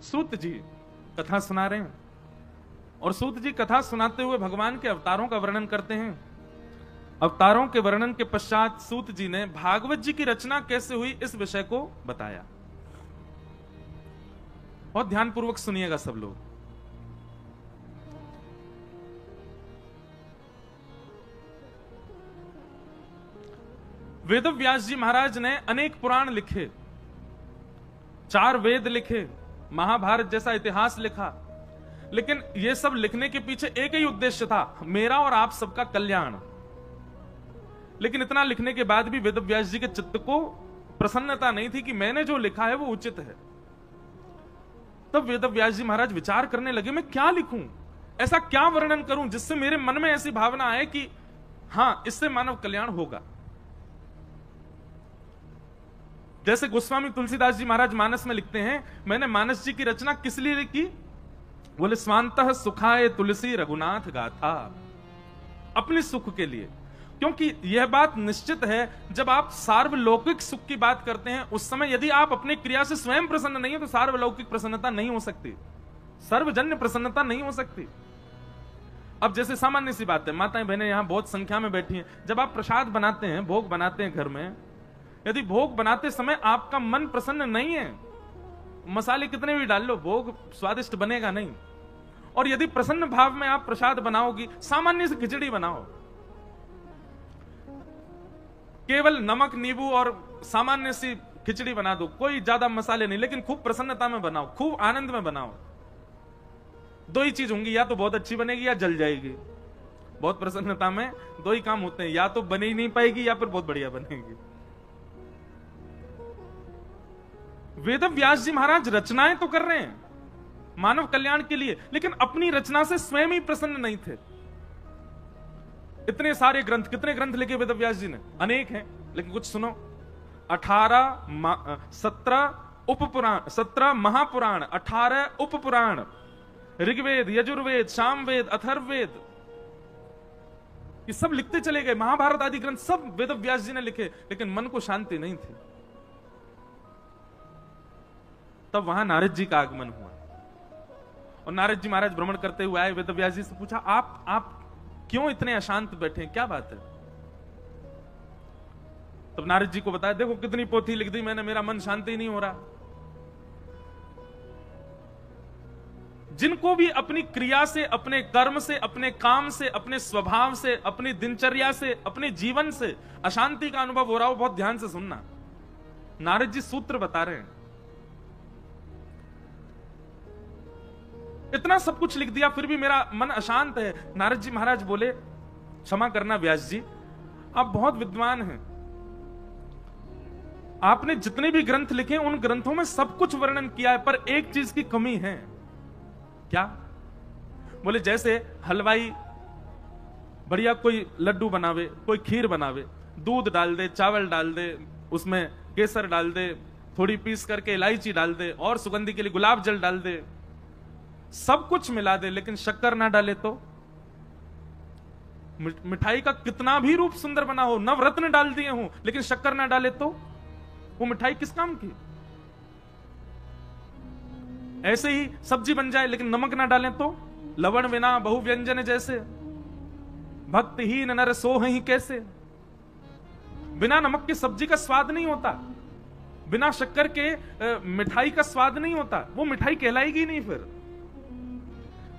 सूत जी कथा सुना रहे हैं और सूत जी कथा सुनाते हुए भगवान के अवतारों का वर्णन करते हैं। अवतारों के वर्णन के पश्चात सूत जी ने भागवत जी की रचना कैसे हुई इस विषय को बताया। बहुत ध्यानपूर्वक सुनिएगा सब लोग। वेदव्यास जी महाराज ने अनेक पुराण लिखे, 4 वेद लिखे, महाभारत जैसा इतिहास लिखा, लेकिन यह सब लिखने के पीछे एक ही उद्देश्य था, मेरा और आप सबका कल्याण। लेकिन इतना लिखने के बाद भी वेदव्यास जी के चित्त को प्रसन्नता नहीं थी कि मैंने जो लिखा है वो उचित है। तब वेदव्यास जी महाराज विचार करने लगे, मैं क्या लिखूं, ऐसा क्या वर्णन करूं जिससे मेरे मन में ऐसी भावना आए कि हां, इससे मानव कल्याण होगा। जैसे गोस्वामी तुलसीदास जी महाराज मानस में लिखते हैं, मैंने मानस जी की रचना किस लिए की? बोले स्वांतः सुखाय तुलसी रघुनाथ गाथा, अपने सुख के लिए। क्योंकि यह बात निश्चित है, जब आप सार्वलौकिक सुख की बात करते हैं उस समय यदि आप अपनी क्रिया से स्वयं प्रसन्न नहीं है तो सार्वलौकिक प्रसन्नता नहीं हो सकती, सर्वजन्य प्रसन्नता नहीं हो सकती। अब जैसे सामान्य सी बात है, माताएं बहनें यहां बहुत संख्या में बैठी हैं, जब आप प्रसाद बनाते हैं, भोग बनाते हैं घर में, यदि भोग बनाते समय आपका मन प्रसन्न नहीं है, मसाले कितने भी डाल लो, भोग स्वादिष्ट बनेगा नहीं। और यदि प्रसन्न भाव में आप प्रसाद बनाओगी, सामान्य से खिचड़ी बनाओ, केवल नमक नींबू और सामान्य सी खिचड़ी बना दो, कोई ज्यादा मसाले नहीं, लेकिन खूब प्रसन्नता में बनाओ, खूब आनंद में बनाओ, 2 ही चीज होंगी, या तो बहुत अच्छी बनेगी या जल जाएगी। बहुत प्रसन्नता में 2 ही काम होते हैं, या तो बनी ही नहीं पाएगी या फिर बहुत बढ़िया बनेगी। वेदव्यास जी महाराज रचनाएं तो कर रहे हैं मानव कल्याण के लिए, लेकिन अपनी रचना से स्वयं ही प्रसन्न नहीं थे। इतने सारे ग्रंथ, कितने ग्रंथ लिखे वेदव्यास जी ने? अनेक हैं, लेकिन कुछ सुनो। 17 महापुराण, 18 उपपुराण, ऋग्वेद, यजुर्वेद, सामवेद, अथर्ववेद, ये सब लिखते चले गए। महाभारत आदि ग्रंथ सब वेदव्यास जी ने लिखे, लेकिन मन को शांति नहीं थी। तब वहां नारद जी का आगमन हुआ और नारद जी महाराज भ्रमण करते हुए आए, वेदव्यास जी से पूछा, आप क्यों इतने अशांत बैठे हैं, क्या बात है? तब नारद जी को बताया, देखो कितनी पोथी लिख दी मैंने, मेरा मन शांति ही नहीं हो रहा। जिनको भी अपनी क्रिया से, अपने कर्म से, अपने काम से, अपने स्वभाव से, अपनी दिनचर्या से, अपने जीवन से अशांति का अनुभव हो रहा हो, बहुत ध्यान से सुनना। नारद जी सूत्र बता रहे हैं। इतना सब कुछ लिख दिया फिर भी मेरा मन अशांत है। नारद जी महाराज बोले, क्षमा करना व्यास जी, आप बहुत विद्वान हैं, आपने जितने भी ग्रंथ लिखे उन ग्रंथों में सब कुछ वर्णन किया है, पर एक चीज की कमी है। क्या? बोले जैसे हलवाई बढ़िया कोई लड्डू बनावे, कोई खीर बनावे, दूध डाल दे, चावल डाल दे, उसमें केसर डाल दे, थोड़ी पीस करके इलायची डाल दे और सुगंधी के लिए गुलाब जल डाल दे, सब कुछ मिला दे, लेकिन शक्कर ना डाले तो? मिठाई का कितना भी रूप सुंदर बना हो, नवरत्न डाल दिए हो, लेकिन शक्कर ना डाले तो वो मिठाई किस काम की? ऐसे ही सब्जी बन जाए लेकिन नमक ना डालें तो? लवण बिना बहु व्यंजन जैसे, भक्तिहीन नर सोहि कैसे। बिना नमक के सब्जी का स्वाद नहीं होता, बिना शक्कर के मिठाई का स्वाद नहीं होता, वो मिठाई कहलाएगी नहीं फिर।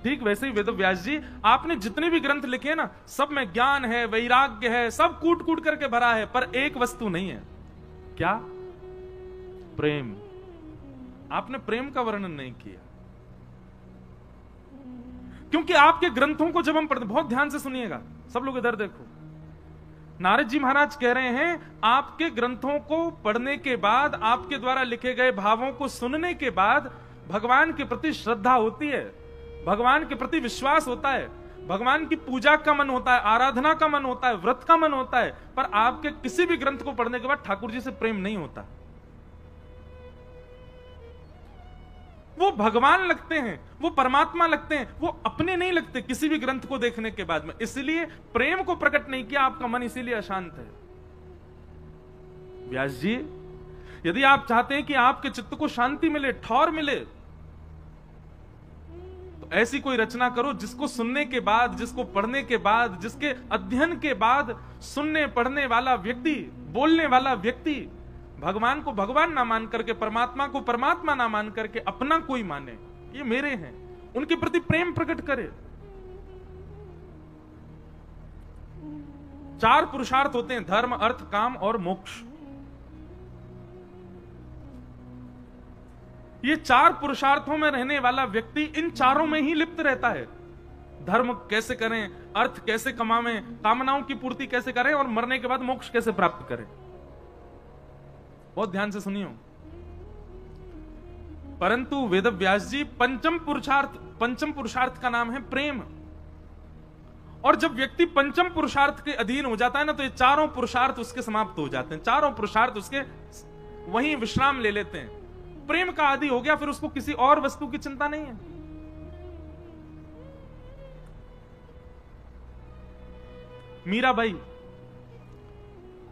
ठीक वैसे ही वेदव्यास जी, आपने जितने भी ग्रंथ लिखे ना, सब में ज्ञान है, वैराग्य है, सब कूट कूट करके भरा है, पर एक वस्तु नहीं है। क्या? प्रेम। आपने प्रेम का वर्णन नहीं किया। क्योंकि आपके ग्रंथों को जब हम पढ़ते, बहुत ध्यान से सुनिएगा सब लोग, इधर देखो। नारद जी महाराज कह रहे हैं, आपके ग्रंथों को पढ़ने के बाद, आपके द्वारा लिखे गए भावों को सुनने के बाद भगवान के प्रति श्रद्धा होती है, भगवान के प्रति विश्वास होता है, भगवान की पूजा का मन होता है, आराधना का मन होता है, व्रत का मन होता है, पर आपके किसी भी ग्रंथ को पढ़ने के बाद ठाकुर जी से प्रेम नहीं होता। वो भगवान लगते हैं, वो परमात्मा लगते हैं, वो अपने नहीं लगते किसी भी ग्रंथ को देखने के बाद में। इसलिए प्रेम को प्रकट नहीं किया आपका मन, इसीलिए अशांत है। व्यास जी, यदि आप चाहते हैं कि आपके चित्त को शांति मिले, ठौर मिले, तो ऐसी कोई रचना करो जिसको सुनने के बाद, जिसको पढ़ने के बाद, जिसके अध्ययन के बाद सुनने पढ़ने वाला व्यक्ति, बोलने वाला व्यक्ति भगवान को भगवान ना मान करके, परमात्मा को परमात्मा ना मान करके अपना कोई माने, ये मेरे हैं, उनके प्रति प्रेम प्रकट करे। 4 पुरुषार्थ होते हैं, धर्म, अर्थ, काम और मोक्ष। ये 4 पुरुषार्थों में रहने वाला व्यक्ति इन चारों में ही लिप्त रहता है। धर्म कैसे करें, अर्थ कैसे कमावें, कामनाओं की पूर्ति कैसे करें और मरने के बाद मोक्ष कैसे प्राप्त करें। बहुत ध्यान से सुनिए। परंतु वेदव्यास जी पंचम पुरुषार्थ का नाम है प्रेम। और जब व्यक्ति पंचम पुरुषार्थ के अधीन हो जाता है ना, तो ये 4 पुरुषार्थ उसके समाप्त हो जाते हैं। 4 पुरुषार्थ उसके वहीं विश्राम ले लेते हैं। प्रेम का आदि हो गया, फिर उसको किसी और वस्तु की चिंता नहीं है। मीराबाई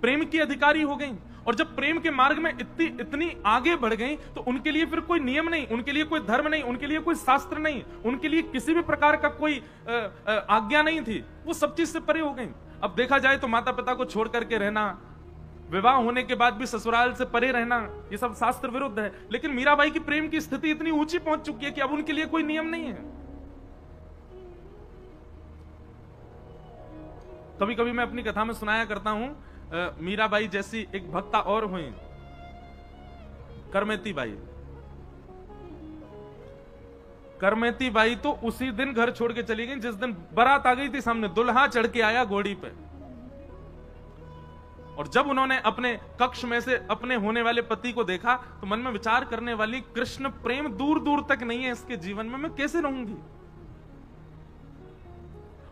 प्रेम की अधिकारी हो गई, और जब प्रेम के मार्ग में इतनी आगे बढ़ गई, तो उनके लिए फिर कोई नियम नहीं, उनके लिए कोई धर्म नहीं, उनके लिए कोई शास्त्र नहीं, उनके लिए किसी भी प्रकार का कोई आज्ञा नहीं थी। वो सब चीज से परे हो गई। अब देखा जाए तो माता पिता को छोड़ करके रहना, विवाह होने के बाद भी ससुराल से परे रहना, ये सब शास्त्र विरुद्ध है। लेकिन मीराबाई की प्रेम की स्थिति इतनी ऊंची पहुंच चुकी है कि अब उनके लिए कोई नियम नहीं है। कभी कभी मैं अपनी कथा में सुनाया करता हूं, मीराबाई जैसी एक भक्ता और हुई, करमेती बाई। करमेती बाई तो उसी दिन घर छोड़ के चली गई जिस दिन बारात आ गई थी सामने, दुल्हा चढ़ के आया घोड़ी पे। और जब उन्होंने अपने कक्ष में से अपने होने वाले पति को देखा, तो मन में विचार करने वाली, कृष्ण प्रेम दूर दूर तक नहीं है इसके जीवन में, मैं कैसे रहूंगी।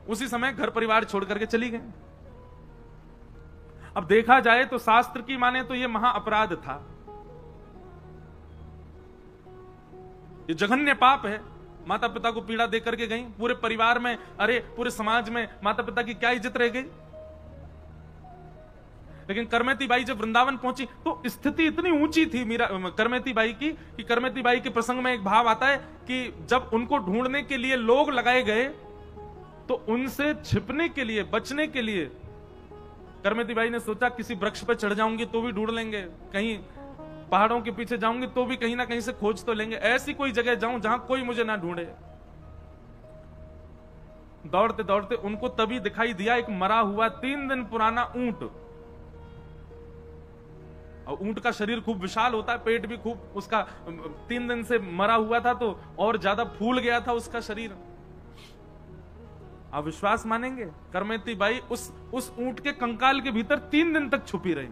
उसी समय घर परिवार छोड़ करके चली गई। अब देखा जाए तो शास्त्र की माने तो यह महा अपराध था, ये जघन्य पाप है। माता पिता को पीड़ा दे करके गई, पूरे परिवार में, अरे पूरे समाज में माता पिता की क्या इज्जत रह गई। लेकिन करमेती बाई जब वृंदावन पहुंची तो स्थिति इतनी ऊंची थी करमेती बाई की, कि करमेती बाई के प्रसंग में एक भाव आता है कि जब उनको ढूंढने के लिए लोग लगाए गए, तो उनसे छिपने के लिए, बचने के लिए करमेती बाई ने सोचा किसी वृक्ष पर चढ़ जाऊंगी तो भी ढूंढ लेंगे, कहीं पहाड़ों के पीछे जाऊंगी तो भी कहीं ना कहीं से खोज तो लेंगे, ऐसी कोई जगह जाऊं जहां कोई मुझे ना ढूंढे। दौड़ते दौड़ते उनको तभी दिखाई दिया एक मरा हुआ 3 दिन पुराना ऊंट। और ऊंट का शरीर खूब विशाल होता है, पेट भी खूब उसका 3 दिन से मरा हुआ था, तो और ज्यादा फूल गया था उसका शरीर। आप विश्वास मानेंगे, करमेती बाई उस ऊंट के कंकाल के भीतर 3 दिन तक छुपी रही।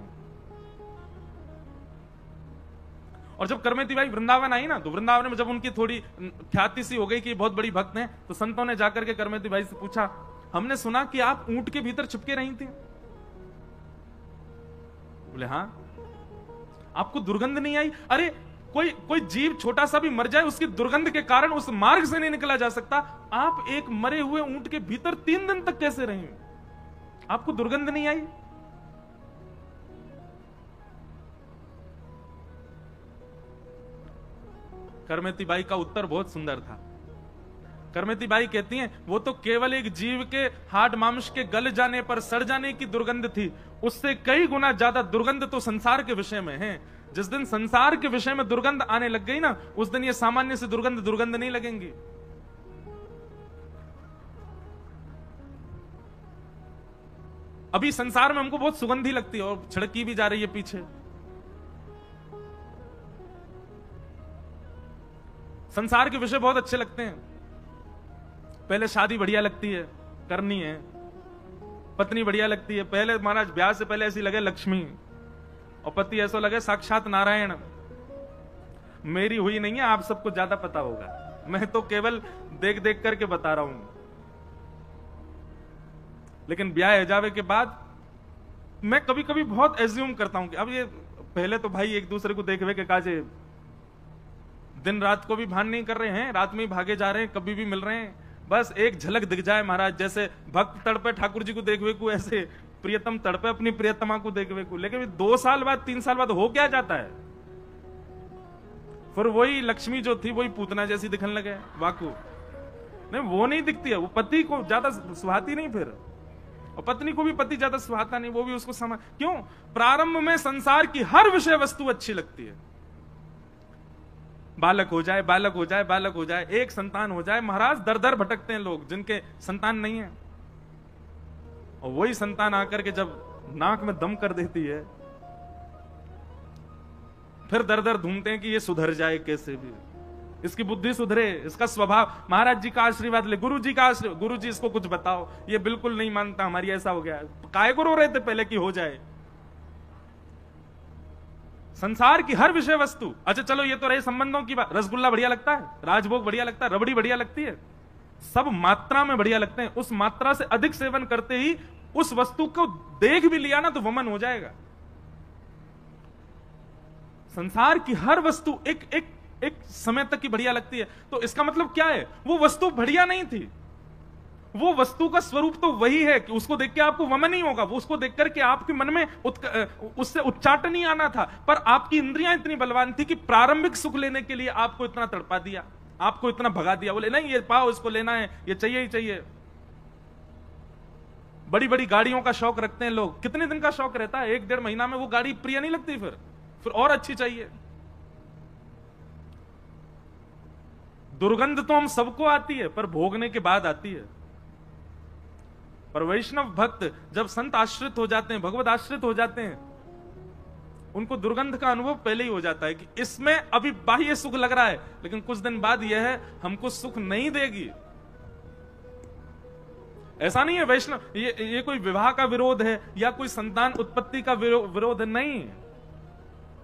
और जब करमेती बाई वृंदावन आई ना, तो वृंदावन में जब उनकी थोड़ी ख्याति सी हो गई कि बहुत बड़ी भक्त हैं, तो संतों ने जाकर के करमेती बाई से पूछा, हमने सुना कि आप ऊंट के भीतर छुपके रही थी। बोले हाँ। आपको दुर्गंध नहीं आई? अरे कोई जीव छोटा सा भी मर जाए, उसकी दुर्गंध के कारण उस मार्ग से नहीं निकला जा सकता। आप एक मरे हुए ऊंट के भीतर 3 दिन तक कैसे रही? आपको दुर्गंध नहीं आई? करमेती बाई का उत्तर बहुत सुंदर था। करमेती बाई कहती हैं, वो तो केवल एक जीव के हाड मांस के गल जाने पर सड़ जाने की दुर्गंध थी, उससे कई गुना ज्यादा दुर्गंध तो संसार के विषय में है। जिस दिन संसार के विषय में दुर्गंध आने लग गई ना, उस दिन ये सामान्य से दुर्गंध नहीं लगेंगी। अभी संसार में हमको बहुत सुगंधी लगती है और छिड़की भी जा रही है पीछे। संसार के विषय बहुत अच्छे लगते हैं। पहले शादी बढ़िया लगती है, करनी है, पत्नी बढ़िया लगती है। पहले महाराज ब्याह से पहले ऐसी लगे लक्ष्मी, और पति ऐसा लगे साक्षात नारायण। मेरी हुई नहीं है, आप सबको ज्यादा पता होगा, मैं तो केवल देख देख करके बता रहा हूं। लेकिन ब्याह हो जावे के बाद मैं कभी कभी बहुत एज्यूम करता हूं कि अब ये पहले तो भाई एक दूसरे को देखवे के काजे दिन रात को भी भान नहीं कर रहे हैं, रात में ही भागे जा रहे हैं, कभी भी मिल रहे हैं, बस एक झलक दिख जाए महाराज। जैसे भक्त तड़पे ठाकुर जी को देखवे को, ऐसे प्रियतम तड़पे अपनी प्रियतमा को देखवे को। लेकिन 2 साल बाद 3 साल बाद हो क्या जाता है, फिर वही लक्ष्मी जो थी वही पूतना जैसी दिखने लगे वाकू। नहीं, वो नहीं दिखती है, वो पति को ज्यादा सुहाती नहीं, फिर और पत्नी को भी पति ज्यादा सुहाता नहीं, वो भी उसको समझ। क्यों? प्रारंभ में संसार की हर विषय वस्तु अच्छी लगती है। बालक हो जाए, बालक हो जाए, बालक हो जाए, एक संतान हो जाए। महाराज दर दर भटकते हैं लोग जिनके संतान नहीं है, और वही संतान आकर के जब नाक में दम कर देती है, फिर दर दर ढूंढते हैं कि ये सुधर जाए कैसे भी, इसकी बुद्धि सुधरे, इसका स्वभाव। महाराज जी का आशीर्वाद ले, गुरु जी का आशीर्वाद, गुरु जी इसको कुछ बताओ, ये बिल्कुल नहीं मानता, हमारी ऐसा हो गया। काय को रो रहे थे पहले कि हो जाए। संसार की हर विषय वस्तु, अच्छा चलो ये तो रहे संबंधों की बात। रसगुल्ला बढ़िया लगता है, राजभोग बढ़िया लगता है, रबड़ी बढ़िया लगती है, सब मात्रा में बढ़िया लगते हैं। उस मात्रा से अधिक सेवन करते ही उस वस्तु को देख भी लिया ना तो वमन हो जाएगा। संसार की हर वस्तु एक समय तक की बढ़िया लगती है, तो इसका मतलब क्या है? वो वस्तु बढ़िया नहीं थी। वो वस्तु का स्वरूप तो वही है कि उसको देख के आपको वमन नहीं होगा, वो उसको देख करके आपके मन में उससे उच्चाटन ही आना था। पर आपकी इंद्रियां इतनी बलवान थी कि प्रारंभिक सुख लेने के लिए आपको इतना तड़पा दिया, आपको इतना भगा दिया। बोले नहीं, ये पाओ, इसको लेना है, ये चाहिए ही चाहिए। बड़ी बड़ी गाड़ियों का शौक रखते हैं लोग। कितने दिन का शौक रहता है? 1-1.5 महीना में वो गाड़ी प्रिय नहीं लगती, फिर और अच्छी चाहिए। दुर्गंध तो हम सबको आती है, पर भोगने के बाद आती है। पर वैष्णव भक्त जब संत आश्रित हो जाते हैं, भगवत आश्रित हो जाते हैं, उनको दुर्गंध का अनुभव पहले ही हो जाता है कि इसमें अभी बाह्य सुख लग रहा है, लेकिन कुछ दिन बाद यह है हमको सुख नहीं देगी। ऐसा नहीं है वैष्णव ये कोई विवाह का विरोध है या कोई संतान उत्पत्ति का विरोध है, नहीं।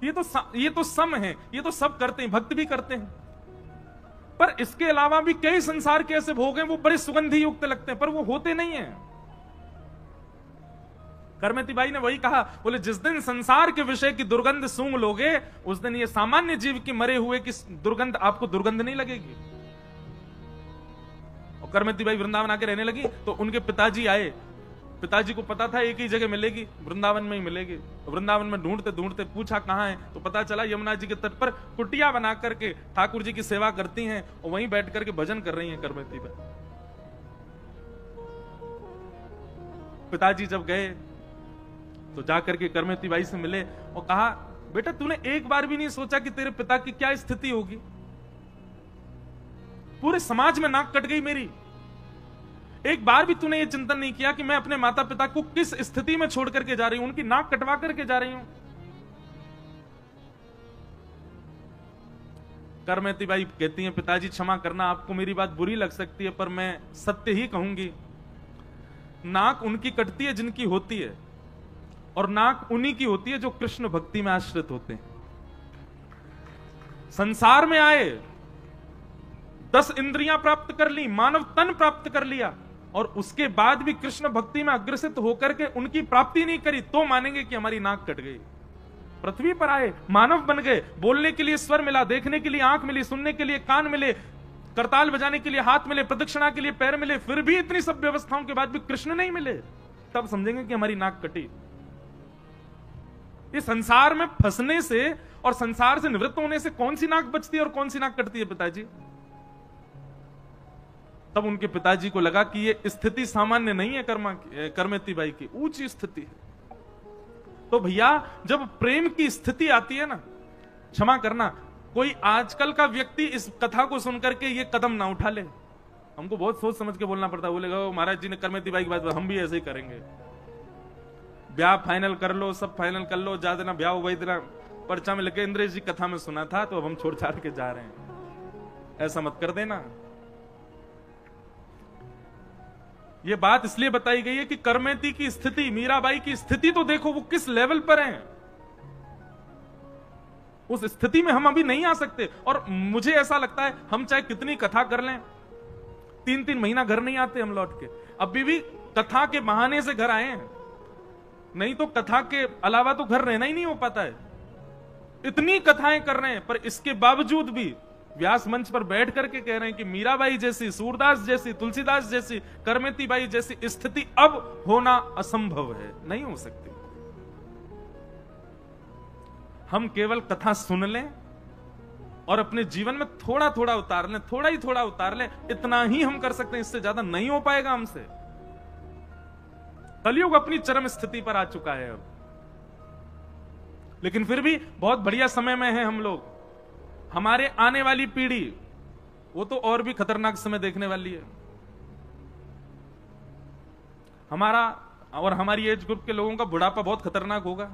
ये तो सम है, ये तो सब करते हैं, भक्त भी करते हैं। पर इसके अलावा भी कई संसार के ऐसे भोग हैं, वो बड़े सुगंधी युक्त लगते हैं, पर वो होते नहीं है। करमती बाई ने वही कहा, बोले जिस दिन संसार के विषय की दुर्गंध सूंघ लोगे, उस दिन ये सामान्य जीव की मरे हुए की दुर्गंध आपको दुर्गंध नहीं लगेगी। और करमती बाई वृंदावन आके रहने लगी, तो उनके पिताजी आए। पिताजी को पता था एक ही जगह मिलेगी, वृंदावन में ही मिलेगी। वृंदावन में ढूंढते ढूंढते पूछा कहां है, तो पता चला यमुना जी के तट पर कुटिया बना करके ठाकुर जी की सेवा करती हैं और वहीं बैठ करके भजन कर रही हैं करमती बाई। पिताजी जब गए तो जाकर के करमती बाई से मिले और कहा, बेटा तूने एक बार भी नहीं सोचा कि तेरे पिता की क्या स्थिति होगी? पूरे समाज में नाक कट गई मेरी, एक बार भी तूने ये चिंतन नहीं किया कि मैं अपने माता पिता को किस स्थिति में छोड़ करके जा रही हूं, उनकी नाक कटवा करके जा रही हूं। करमती बाई कहती हैं, पिताजी क्षमा करना, आपको मेरी बात बुरी लग सकती है, पर मैं सत्य ही कहूंगी। नाक उनकी कटती है जिनकी होती है, और नाक उन्हीं की होती है जो कृष्ण भक्ति में आश्रित होते हैं। संसार में आए, 10 इंद्रियां प्राप्त कर ली, मानव तन प्राप्त कर लिया, और उसके बाद भी कृष्ण भक्ति में अग्रसित होकर के उनकी प्राप्ति नहीं करी, तो मानेंगे कि हमारी नाक कट गई। पृथ्वी पर आए, मानव बन गए, बोलने के लिए स्वर मिला, देखने के लिए आंख मिली, सुनने के लिए कान मिले, करताल बजाने के लिए हाथ मिले, प्रदक्षिणा के लिए पैर मिले, फिर भी इतनी सब व्यवस्थाओं के बाद भी कृष्ण नहीं मिले, तब समझेंगे कि हमारी नाक कटी। इस संसार में फंसने से और संसार से निवृत्त होने से कौन सी नाक बचती है और कौन सी नाक कटती है पिताजी? तब उनके पिताजी को लगा कि ये स्थिति सामान्य नहीं है, करमती बाई की ऊंची स्थिति है। तो भैया जब प्रेम की स्थिति आती है ना, क्षमा करना, कोई आजकल का व्यक्ति इस कथा को सुनकर के ये कदम ना उठा ले। हमको बहुत सोच समझ के बोलना पड़ता है। बोलेगा महाराज जी ने करमती बाई की बात, हम भी ऐसे ही करेंगे। ब्याह फाइनल कर लो, सब फाइनल कर लो, जा देना ब्याह वही देना, पर्चा में लगे इंद्रेश जी कथा में सुना था तो अब हम छोड़ छाड़ के जा रहे हैं, ऐसा मत कर देना। ये बात इसलिए बताई गई है कि करमती की स्थिति, मीराबाई की स्थिति तो देखो वो किस लेवल पर है। उस स्थिति में हम अभी नहीं आ सकते। और मुझे ऐसा लगता है हम चाहे कितनी कथा कर लें, 3-3 महीना घर नहीं आते हम लौट के। अभी भी कथा के बहाने से घर आए हैं, नहीं तो कथा के अलावा तो घर रहना ही नहीं हो पाता है। इतनी कथाएं कर रहे हैं, पर इसके बावजूद भी व्यास मंच पर बैठ करके कह रहे हैं कि मीराबाई जैसी, सूरदास जैसी, तुलसीदास जैसी, करमती बाई जैसी स्थिति अब होना असंभव है, नहीं हो सकती। हम केवल कथा सुन लें, और अपने जीवन में थोड़ा थोड़ा उतार लें, थोड़ा ही थोड़ा उतार लें। इतना ही हम कर सकते हैं, इससे ज्यादा नहीं हो पाएगा हमसे। कलयुग अपनी चरम स्थिति पर आ चुका है अब, लेकिन फिर भी बहुत बढ़िया समय में है हम लोग। हमारे आने वाली पीढ़ी वो तो और भी खतरनाक समय देखने वाली है। हमारा और हमारी एज ग्रुप के लोगों का बुढ़ापा बहुत खतरनाक होगा,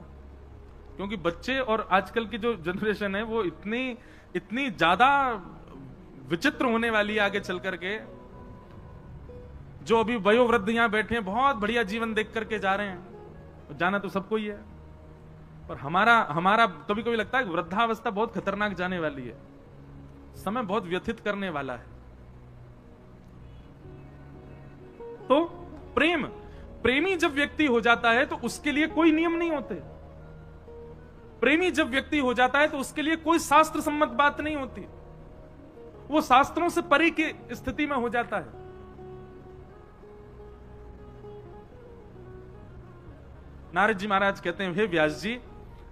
क्योंकि बच्चे और आजकल की जो जनरेशन है वो इतनी ज्यादा विचित्र होने वाली है आगे चल करके। जो अभी वयोवृद्ध यहां बैठे हैं, बहुत बढ़िया जीवन देख करके जा रहे हैं, जाना तो सबको ही है, पर हमारा कभी कभी लगता है कि वृद्धावस्था बहुत खतरनाक जाने वाली है, समय बहुत व्यथित करने वाला है। तो प्रेमी जब व्यक्ति हो जाता है तो उसके लिए कोई नियम नहीं होते। प्रेमी जब व्यक्ति हो जाता है तो उसके लिए कोई शास्त्र सम्मत बात नहीं होती, वो शास्त्रों से परे की स्थिति में हो जाता है। नारद जी महाराज कहते हैं, हे व्यास जी,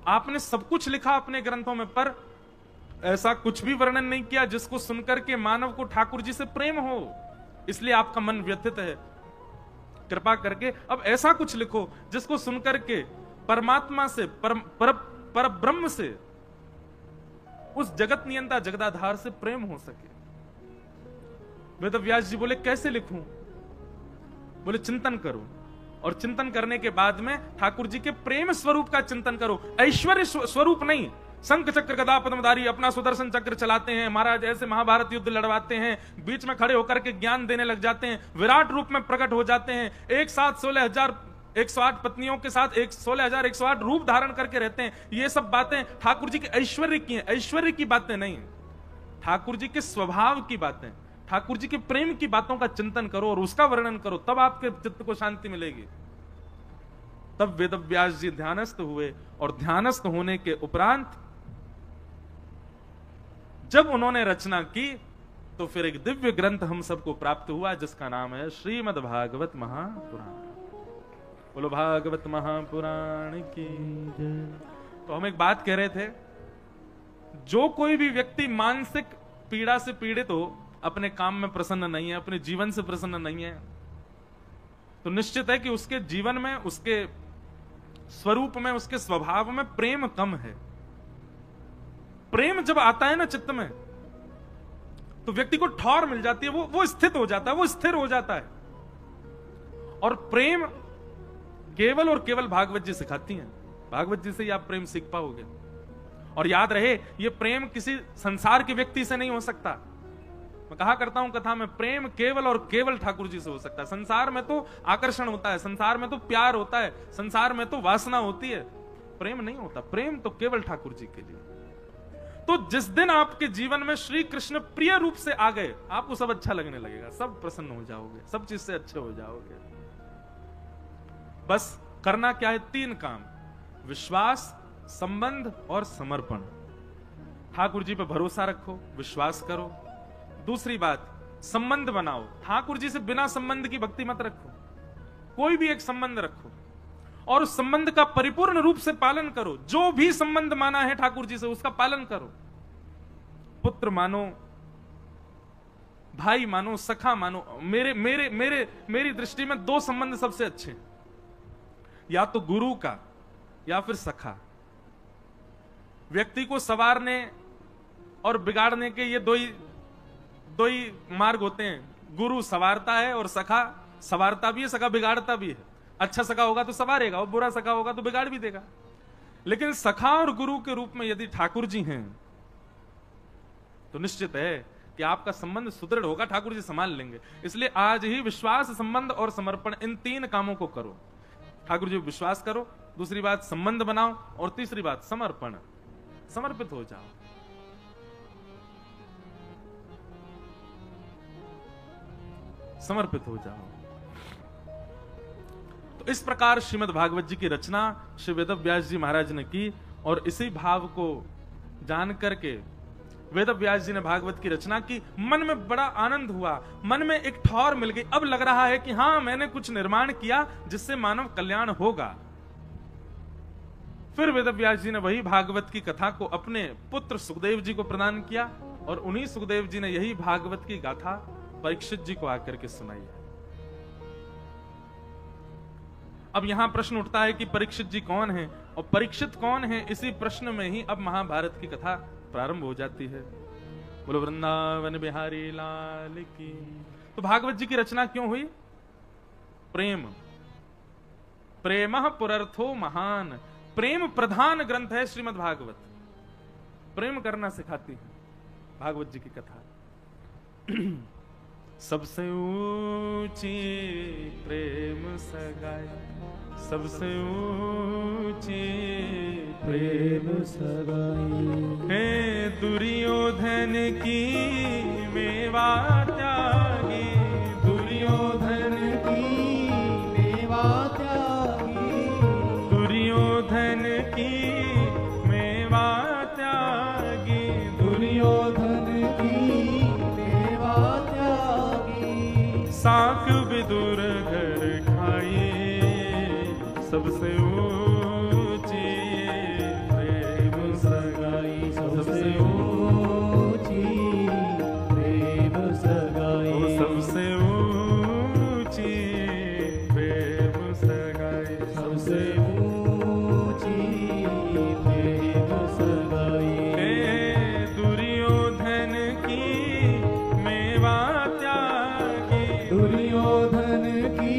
आपने सब कुछ लिखा अपने ग्रंथों में, पर ऐसा कुछ भी वर्णन नहीं किया जिसको सुनकर के मानव को ठाकुर जी से प्रेम हो, इसलिए आपका मन व्यथित है। कृपा करके अब ऐसा कुछ लिखो जिसको सुनकर के परमात्मा से, पर ब्रह्म से, उस जगत नियंता जगदाधार से प्रेम हो सके। वेद व्यास जी बोले, कैसे लिखूं? बोले, चिंतन करो, और चिंतन करने के बाद में ठाकुर जी के प्रेम स्वरूप का चिंतन करो। ऐश्वर्य स्वरूप नहीं, शंख चक्र गदा पद्मधारी अपना सुदर्शन चक्र चलाते हैं महाराज, ऐसे महाभारत युद्ध लड़वाते हैं, बीच में खड़े होकर के ज्ञान देने लग जाते हैं, विराट रूप में प्रकट हो जाते हैं, एक साथ 16,108 पत्नियों के साथ 16,108 रूप धारण करके रहते हैं। ये सब बातें ठाकुर जी के ऐश्वर्य की हैं, ऐश्वर्य की बातें नहीं, ठाकुर जी के स्वभाव की बातें, ठाकुर जी के प्रेम की बातों का चिंतन करो और उसका वर्णन करो, तब आपके चित्त को शांति मिलेगी। तब वेद व्यास जी ध्यानस्थ हुए, और ध्यानस्थ होने के उपरांत जब उन्होंने रचना की तो फिर एक दिव्य ग्रंथ हम सबको प्राप्त हुआ, जिसका नाम है श्रीमद् भागवत महापुराण। बोलो भागवत महापुराण की जय। तो हम एक बात कह रहे थे, जो कोई भी व्यक्ति मानसिक पीड़ा से पीड़ित हो, अपने काम में प्रसन्न नहीं है, अपने जीवन से प्रसन्न नहीं है, तो निश्चित है कि उसके जीवन में, उसके स्वरूप में, उसके स्वभाव में प्रेम कम है। प्रेम जब आता है ना चित्त में, तो व्यक्ति को ठौर मिल जाती है, वो स्थित हो जाता है, वो स्थिर हो जाता है। और प्रेम केवल और केवल भागवत जी सिखाती हैं, भागवत जी से ही आप प्रेम सीख पाओगे। और याद रहे, ये प्रेम किसी संसार के व्यक्ति से नहीं हो सकता। मैं कहा करता हूं कथा में, प्रेम केवल और केवल ठाकुर जी से हो सकता है। संसार में तो आकर्षण होता है, संसार में तो प्यार होता है, संसार में तो वासना होती है, प्रेम नहीं होता। प्रेम तो केवल ठाकुर जी के लिए। तो जिस दिन आपके जीवन में श्री कृष्ण प्रिय रूप से आ गए, आपको सब अच्छा लगने लगेगा, सब प्रसन्न हो जाओगे, सब चीज से अच्छे हो जाओगे। बस करना क्या है? 3 काम, विश्वास, संबंध और समर्पण। ठाकुर जी पे भरोसा रखो, विश्वास करो। दूसरी बात, संबंध बनाओ। ठाकुर जी से बिना संबंध की भक्ति मत रखो, कोई भी एक संबंध रखो और उस संबंध का परिपूर्ण रूप से पालन करो। जो भी संबंध माना है ठाकुर जी से, उसका पालन करो। पुत्र मानो, भाई मानो, सखा मानो। मेरी दृष्टि में 2 संबंध सबसे अच्छे हैं, या तो गुरु का या फिर सखा। व्यक्ति को संवारने और बिगाड़ने के ये दो ही मार्ग होते हैं। गुरु संवारता है और सखा संवारता भी है, सखा बिगाड़ता भी है। अच्छा सखा होगा तो संवारेगा, और बुरा सखा होगा तो बिगाड़ भी देगा। लेकिन सखा और गुरु के रूप में यदि ठाकुर जी हैं, तो निश्चित है कि आपका संबंध सुदृढ़ होगा, ठाकुर जी संभाल लेंगे। इसलिए आज ही विश्वास, संबंध और समर्पण, इन 3 कामों को करो। ठाकुर जी विश्वास करो, दूसरी बात संबंध बनाओ, और तीसरी बात समर्पण, समर्पित हो जाओ। समर्पित हो जाओ। तो इस प्रकार श्रीमद् भागवत जी की रचना श्री वेद व्यास जी महाराज ने की, और इसी भाव को जान करके वेद व्यास जी ने भागवत की रचना की। मन में बड़ा आनंद हुआ, मन में एक ठौर मिल गई। अब लग रहा है कि हाँ, मैंने कुछ निर्माण किया जिससे मानव कल्याण होगा। फिर वेदव्यास जी ने वही भागवत की कथा को अपने पुत्र सुखदेव जी को प्रदान किया और उन्हीं सुखदेव जी ने यही भागवत की गाथा परीक्षित जी को आकर के सुनाई है। अब यहां प्रश्न उठता है कि परीक्षित जी कौन है और परीक्षित कौन है, इसी प्रश्न में ही अब महाभारत की कथा प्रारंभ हो जाती है। बोलो वृंदावन बिहारी लाल की। तो भागवत जी की रचना क्यों हुई? प्रेम, प्रेमः पुरर्थो महान, प्रेम प्रधान ग्रंथ है श्रीमद् भागवत। प्रेम करना सिखाती है भागवत जी की कथा। सबसे ऊंची प्रेम सगाई, सबसे ऊंची प्रेम सगाई है दुर्योधन की मेवा त्यागी, दुर्योधन की मेवा त्यागी, दुर्योधन की मेवा त्यागी, दुर्योधन की मेवा त्यागी, साख विदुर घर खाए सबसे ऊंची प्रेम सगाई, सबसे ऊंची प्रेम सगाई, सबसे ऊंची प्रेम सगाई, सबसे ऊंची प्रेम सगाई है दुर्योधन की मेवा त्यागी, दुर्योधन की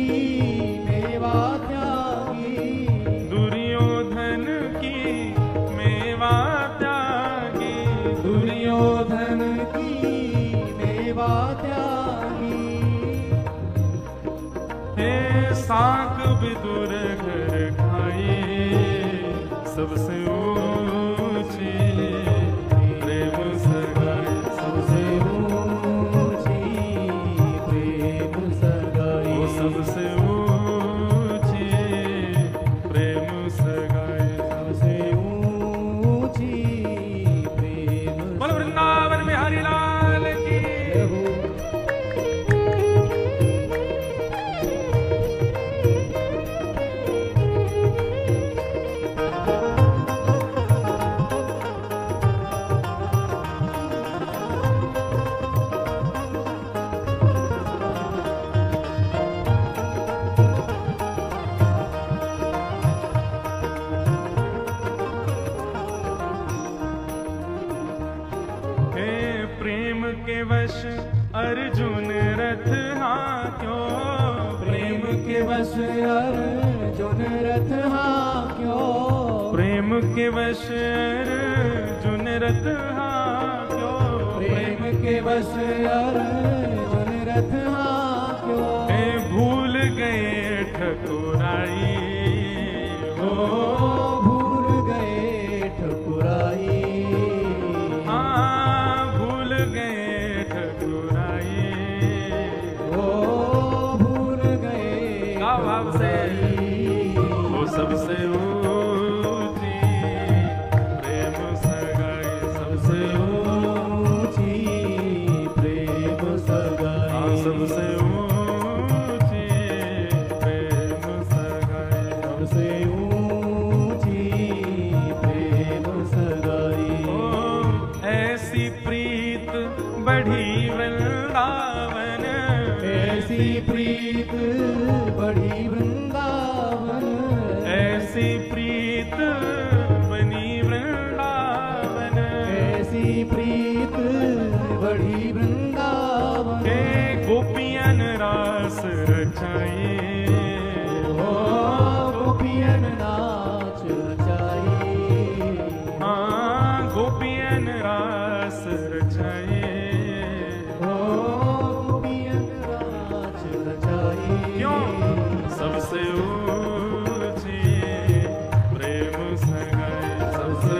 मेवा त्यागी, दुर्योधन की मेवा त्यागी, दुर्योधन की मेवा त्यागी हे साक विदुर घर खाए सबसे ऊंची प्रेम सगाई, सबसे ऊंची प्रेम सगाई, सबसे ऊंची प्रेम सगाई, सबसे ऊंची प्रेम। बोलो वृंदावन बिहारी लाल की। प्रेम के वश अर्जुन रथ हाँक्यो, प्रेम के वश अर्जुन रथ हाँक्यो, प्रेम के वश अर्जुन रथ हाँक्यो, प्रेम के वश अर्जुन रथ हाँक्यो, भूल गए ठकुराई, हो भूल गए ठकुराई, सबसे ऊंची प्रेम सगाई, सबसे ऊंची प्रेम सगाई, सबसे ऊंची प्रेम सगाई, सबसे ऊंची प्रेम सगाई। ऐसी प्रीत बढ़ी वृंदावन, ऐसी प्रीत बढ़ी वृंदावन, ऐसी प्रीत बनी वृंदावन, ऐसी प्रीत बढ़ी वृंदावन, गोपियन रास रचाई, हो गोपियन नाच रचाई, हाँ गोपियन रास रचाई, हो गोपियन नाच रचाई। क्यों? सबसे ऊंची प्रेम सगाई, सबसे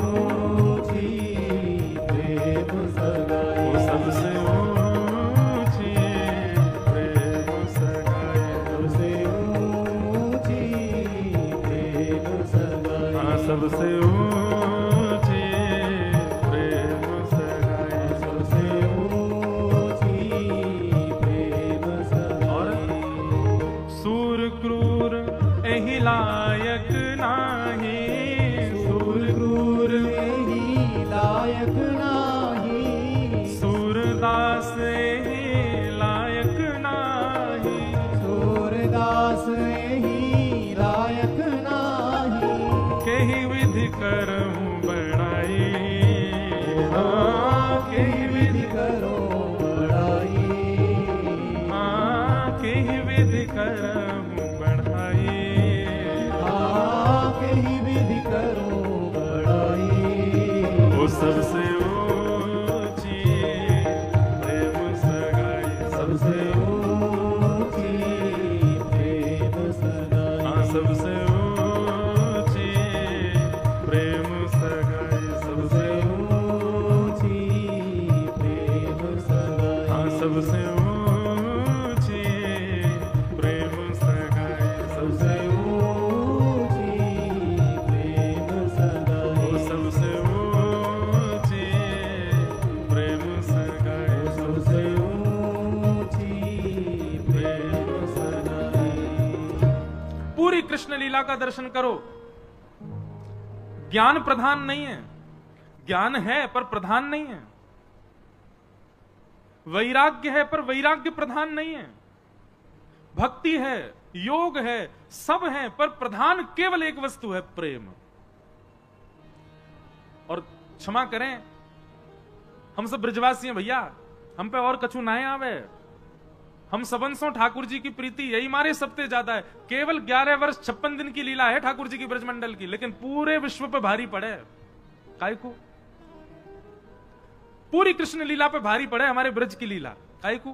ऊंची प्रेम सगाई, सबसे ऊंची प्रेम सगाई, यही लायक नाही, सूरदास यही लायक नाही, केहि विधि करहूं बड़ाई, हाँ केहि विधि करो बड़ाई, हाँ केहि विधि करहूं बढ़ाई, हाँ कहीं विधि करो बड़ाई, वो सबसे ऊंची प्रेम सगाई, सबसे ऊंची प्रेम सगाई, हाँ सबसे ऊंची प्रेम सगाई, सबसे ऊंची प्रेम सगाई, हाँ सबसे ऊंची प्रेम सगाई, सबसे ऊंची प्रेम सगाई, वो सबसे ऊंची प्रेम सगाई, सबसे ऊंची प्रेम सगाई। पूरी कृष्ण लीला का दर्शन करो। ज्ञान प्रधान नहीं है, ज्ञान है पर प्रधान नहीं है। वैराग्य है पर वैराग्य प्रधान नहीं है। भक्ति है, योग है, सब है, पर प्रधान केवल एक वस्तु है, प्रेम। और क्षमा करें, हम सब ब्रजवासी हैं भैया, हम पे और कछु ना आवे। हम सबंसों ठाकुर जी की प्रीति यही मारे सबसे ज्यादा है। केवल 11 वर्ष 56 दिन की लीला है ठाकुर जी की ब्रजमंडल की, लेकिन पूरे विश्व पे भारी पड़े। काय को? पूरी कृष्ण लीला पे भारी पड़े हमारे ब्रज की लीला। काय को?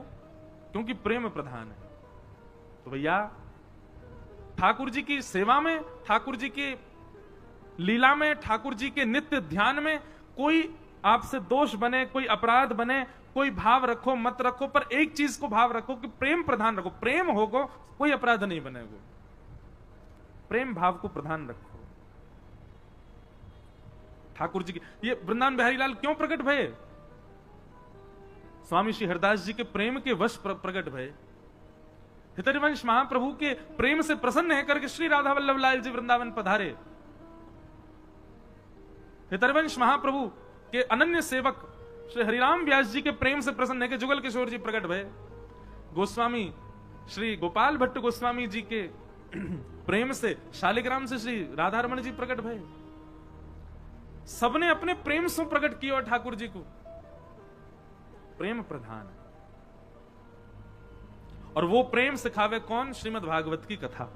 क्योंकि प्रेम प्रधान है। तो भैया ठाकुर जी की सेवा में, ठाकुर जी की लीला में, ठाकुर जी के नित्य ध्यान में कोई आपसे दोष बने, कोई अपराध बने, कोई भाव रखो मत रखो, पर एक चीज को भाव रखो कि प्रेम प्रधान रखो। प्रेम होगो कोई अपराध नहीं बनेगा। प्रेम भाव को प्रधान रखो। ठाकुर जी की ये वृंदावन बिहारी लाल क्यों प्रकट भये? स्वामी श्री हरदास जी के प्रेम के वश प्रकट भये। हितरिवंश महाप्रभु के प्रेम से प्रसन्न है करके श्री राधा वल्लभ लाल जी वृंदावन पधारे। हितरिवंश महाप्रभु के अनन्य सेवक श्री हरिराम व्यास जी के प्रेम से प्रसन्न है कि जुगल किशोर जी प्रकट भये। गोस्वामी श्री गोपाल भट्ट गोस्वामी जी के प्रेम से, शालिग्राम से श्री राधारमण जी प्रकट भये। सबने अपने प्रेम से प्रकट किया और ठाकुर जी को। प्रेम प्रधान है। और वो प्रेम सिखावे कौन? श्रीमद् भागवत की कथा।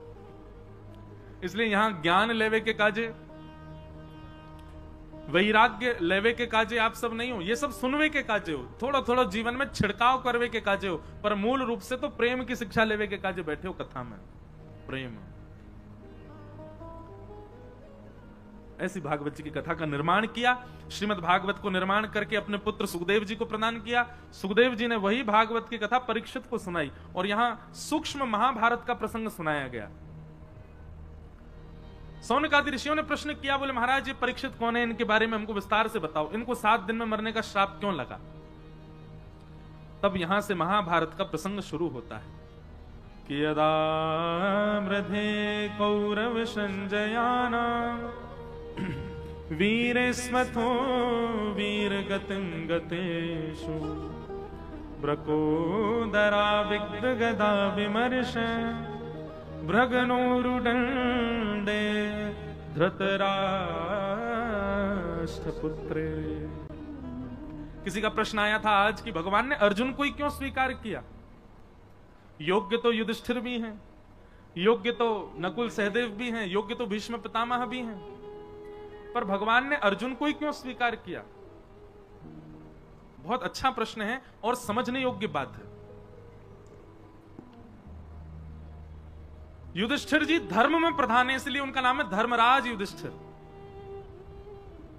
इसलिए यहां ज्ञान लेवे के काजे, वैराग्य लेवे के काजे आप सब नहीं हो, ये सब सुनवे के काजे हो, थोड़ा थोड़ा जीवन में छिड़काव करवे के काजे हो, पर मूल रूप से तो प्रेम की शिक्षा लेवे के काजे बैठे हो कथा में। प्रेम। ऐसी भागवत जी की कथा का निर्माण किया। श्रीमद् भागवत को निर्माण करके अपने पुत्र सुखदेव जी को प्रदान किया। सुखदेव जी ने वही भागवत की कथा परीक्षित को सुनाई और यहां सूक्ष्म महाभारत का प्रसंग सुनाया गया। सौनकादि ऋषियों ने प्रश्न किया, बोले महाराज ये परीक्षित कौन है, इनके बारे में हमको विस्तार से बताओ, इनको 7 दिन में मरने का श्राप क्यों लगा? तब यहां से महाभारत का प्रसंग शुरू होता है कि यदा मृधे कौरव संजयाना वीरेस्मथो वीरगतिं गतेषु ब्रकोदरा विग्ध गदा विमर्श भ्रगनोरुदंडे धृतराष्ट्रपुत्रे। किसी का प्रश्न आया था आज कि भगवान ने अर्जुन को ही क्यों स्वीकार किया? योग्य तो युधिष्ठिर भी हैं, योग्य तो नकुल सहदेव भी हैं, योग्य तो भीष्म पितामह भी हैं, पर भगवान ने अर्जुन को ही क्यों स्वीकार किया? बहुत अच्छा प्रश्न है और समझने योग्य बात है। युधिष्ठिर जी धर्म में प्रधान है, इसलिए उनका नाम है धर्मराज युधिष्ठिर।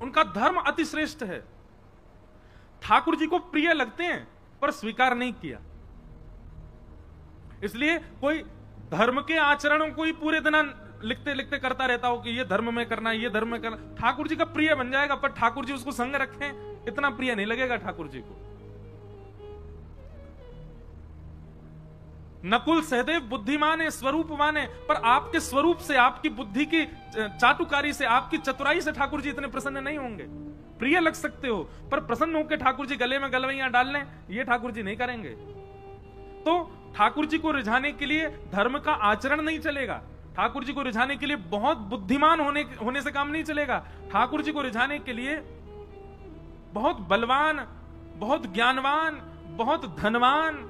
उनका धर्म अतिश्रेष्ठ है। ठाकुर जी को प्रिय लगते हैं पर स्वीकार नहीं किया। इसलिए कोई धर्म के आचरणों को ही पूरे दिन लिखते लिखते करता रहता हो कि ये धर्म में करना, ये धर्म में करना, ठाकुर जी का प्रिय बन जाएगा, पर ठाकुर जी उसको संग रखें इतना प्रिय नहीं लगेगा ठाकुर जी को। नकुल सहदेव बुद्धिमान है, स्वरूपवान है, पर आपके स्वरूप से, आपकी बुद्धि की चाटुकारी से, आपकी चतुराई से ठाकुर जी इतने प्रसन्न नहीं होंगे। प्रिय लग सकते हो, पर प्रसन्न होकर ठाकुर जी गले में गलवैयां डाल लें, ये ठाकुर जी नहीं करेंगे। तो ठाकुर जी को रिझाने के लिए धर्म का आचरण नहीं चलेगा, ठाकुर जी को रिझाने के लिए बहुत बुद्धिमान होने से काम नहीं चलेगा, ठाकुर जी को रिझाने के लिए बहुत बलवान, बहुत ज्ञानवान, बहुत धनवान,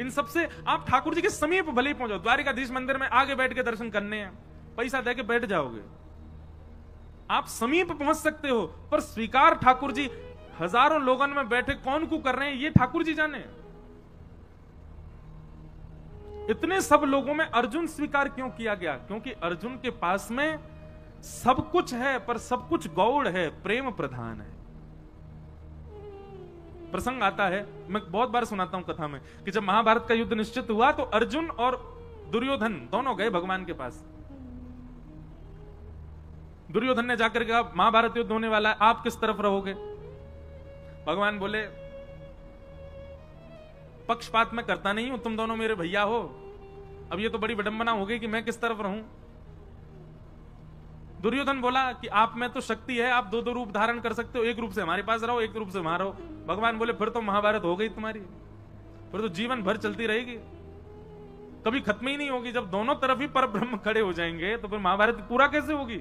इन सबसे आप ठाकुर जी के समीप भले ही पहुंचो। द्वारिकाधीश मंदिर में आगे बैठ के दर्शन करने हैं, पैसा दे के बैठ जाओगे, आप समीप पहुंच सकते हो, पर स्वीकार ठाकुर जी हजारों लोगों में बैठे कौन को कर रहे हैं, ये ठाकुर जी जाने। इतने सब लोगों में अर्जुन स्वीकार क्यों किया गया? क्योंकि अर्जुन के पास में सब कुछ है, पर सब कुछ गौड़ है, प्रेम प्रधान है। प्रसंग आता है, मैं बहुत बार सुनाता हूं कथा में, कि जब महाभारत का युद्ध निश्चित हुआ तो अर्जुन और दुर्योधन दोनों गए भगवान के पास। दुर्योधन ने जाकर कहा महाभारत युद्ध होने वाला है, आप किस तरफ रहोगे? भगवान बोले पक्षपात में करता नहीं हूं, तुम दोनों मेरे भैया हो, अब ये तो बड़ी विडंबना हो गई कि मैं किस तरफ रहूं। दुर्योधन बोला कि आप में तो शक्ति है, आप दो दो रूप धारण कर सकते हो, एक रूप से हमारे पास रहो, एक रूप से वहां रहो। भगवान बोले फिर तो महाभारत हो गई तुम्हारी, फिर तो जीवन भर चलती रहेगी, कभी खत्म ही नहीं होगी। जब दोनों तरफ ही परब्रह्म खड़े हो जाएंगे तो फिर महाभारत पूरा कैसे होगी?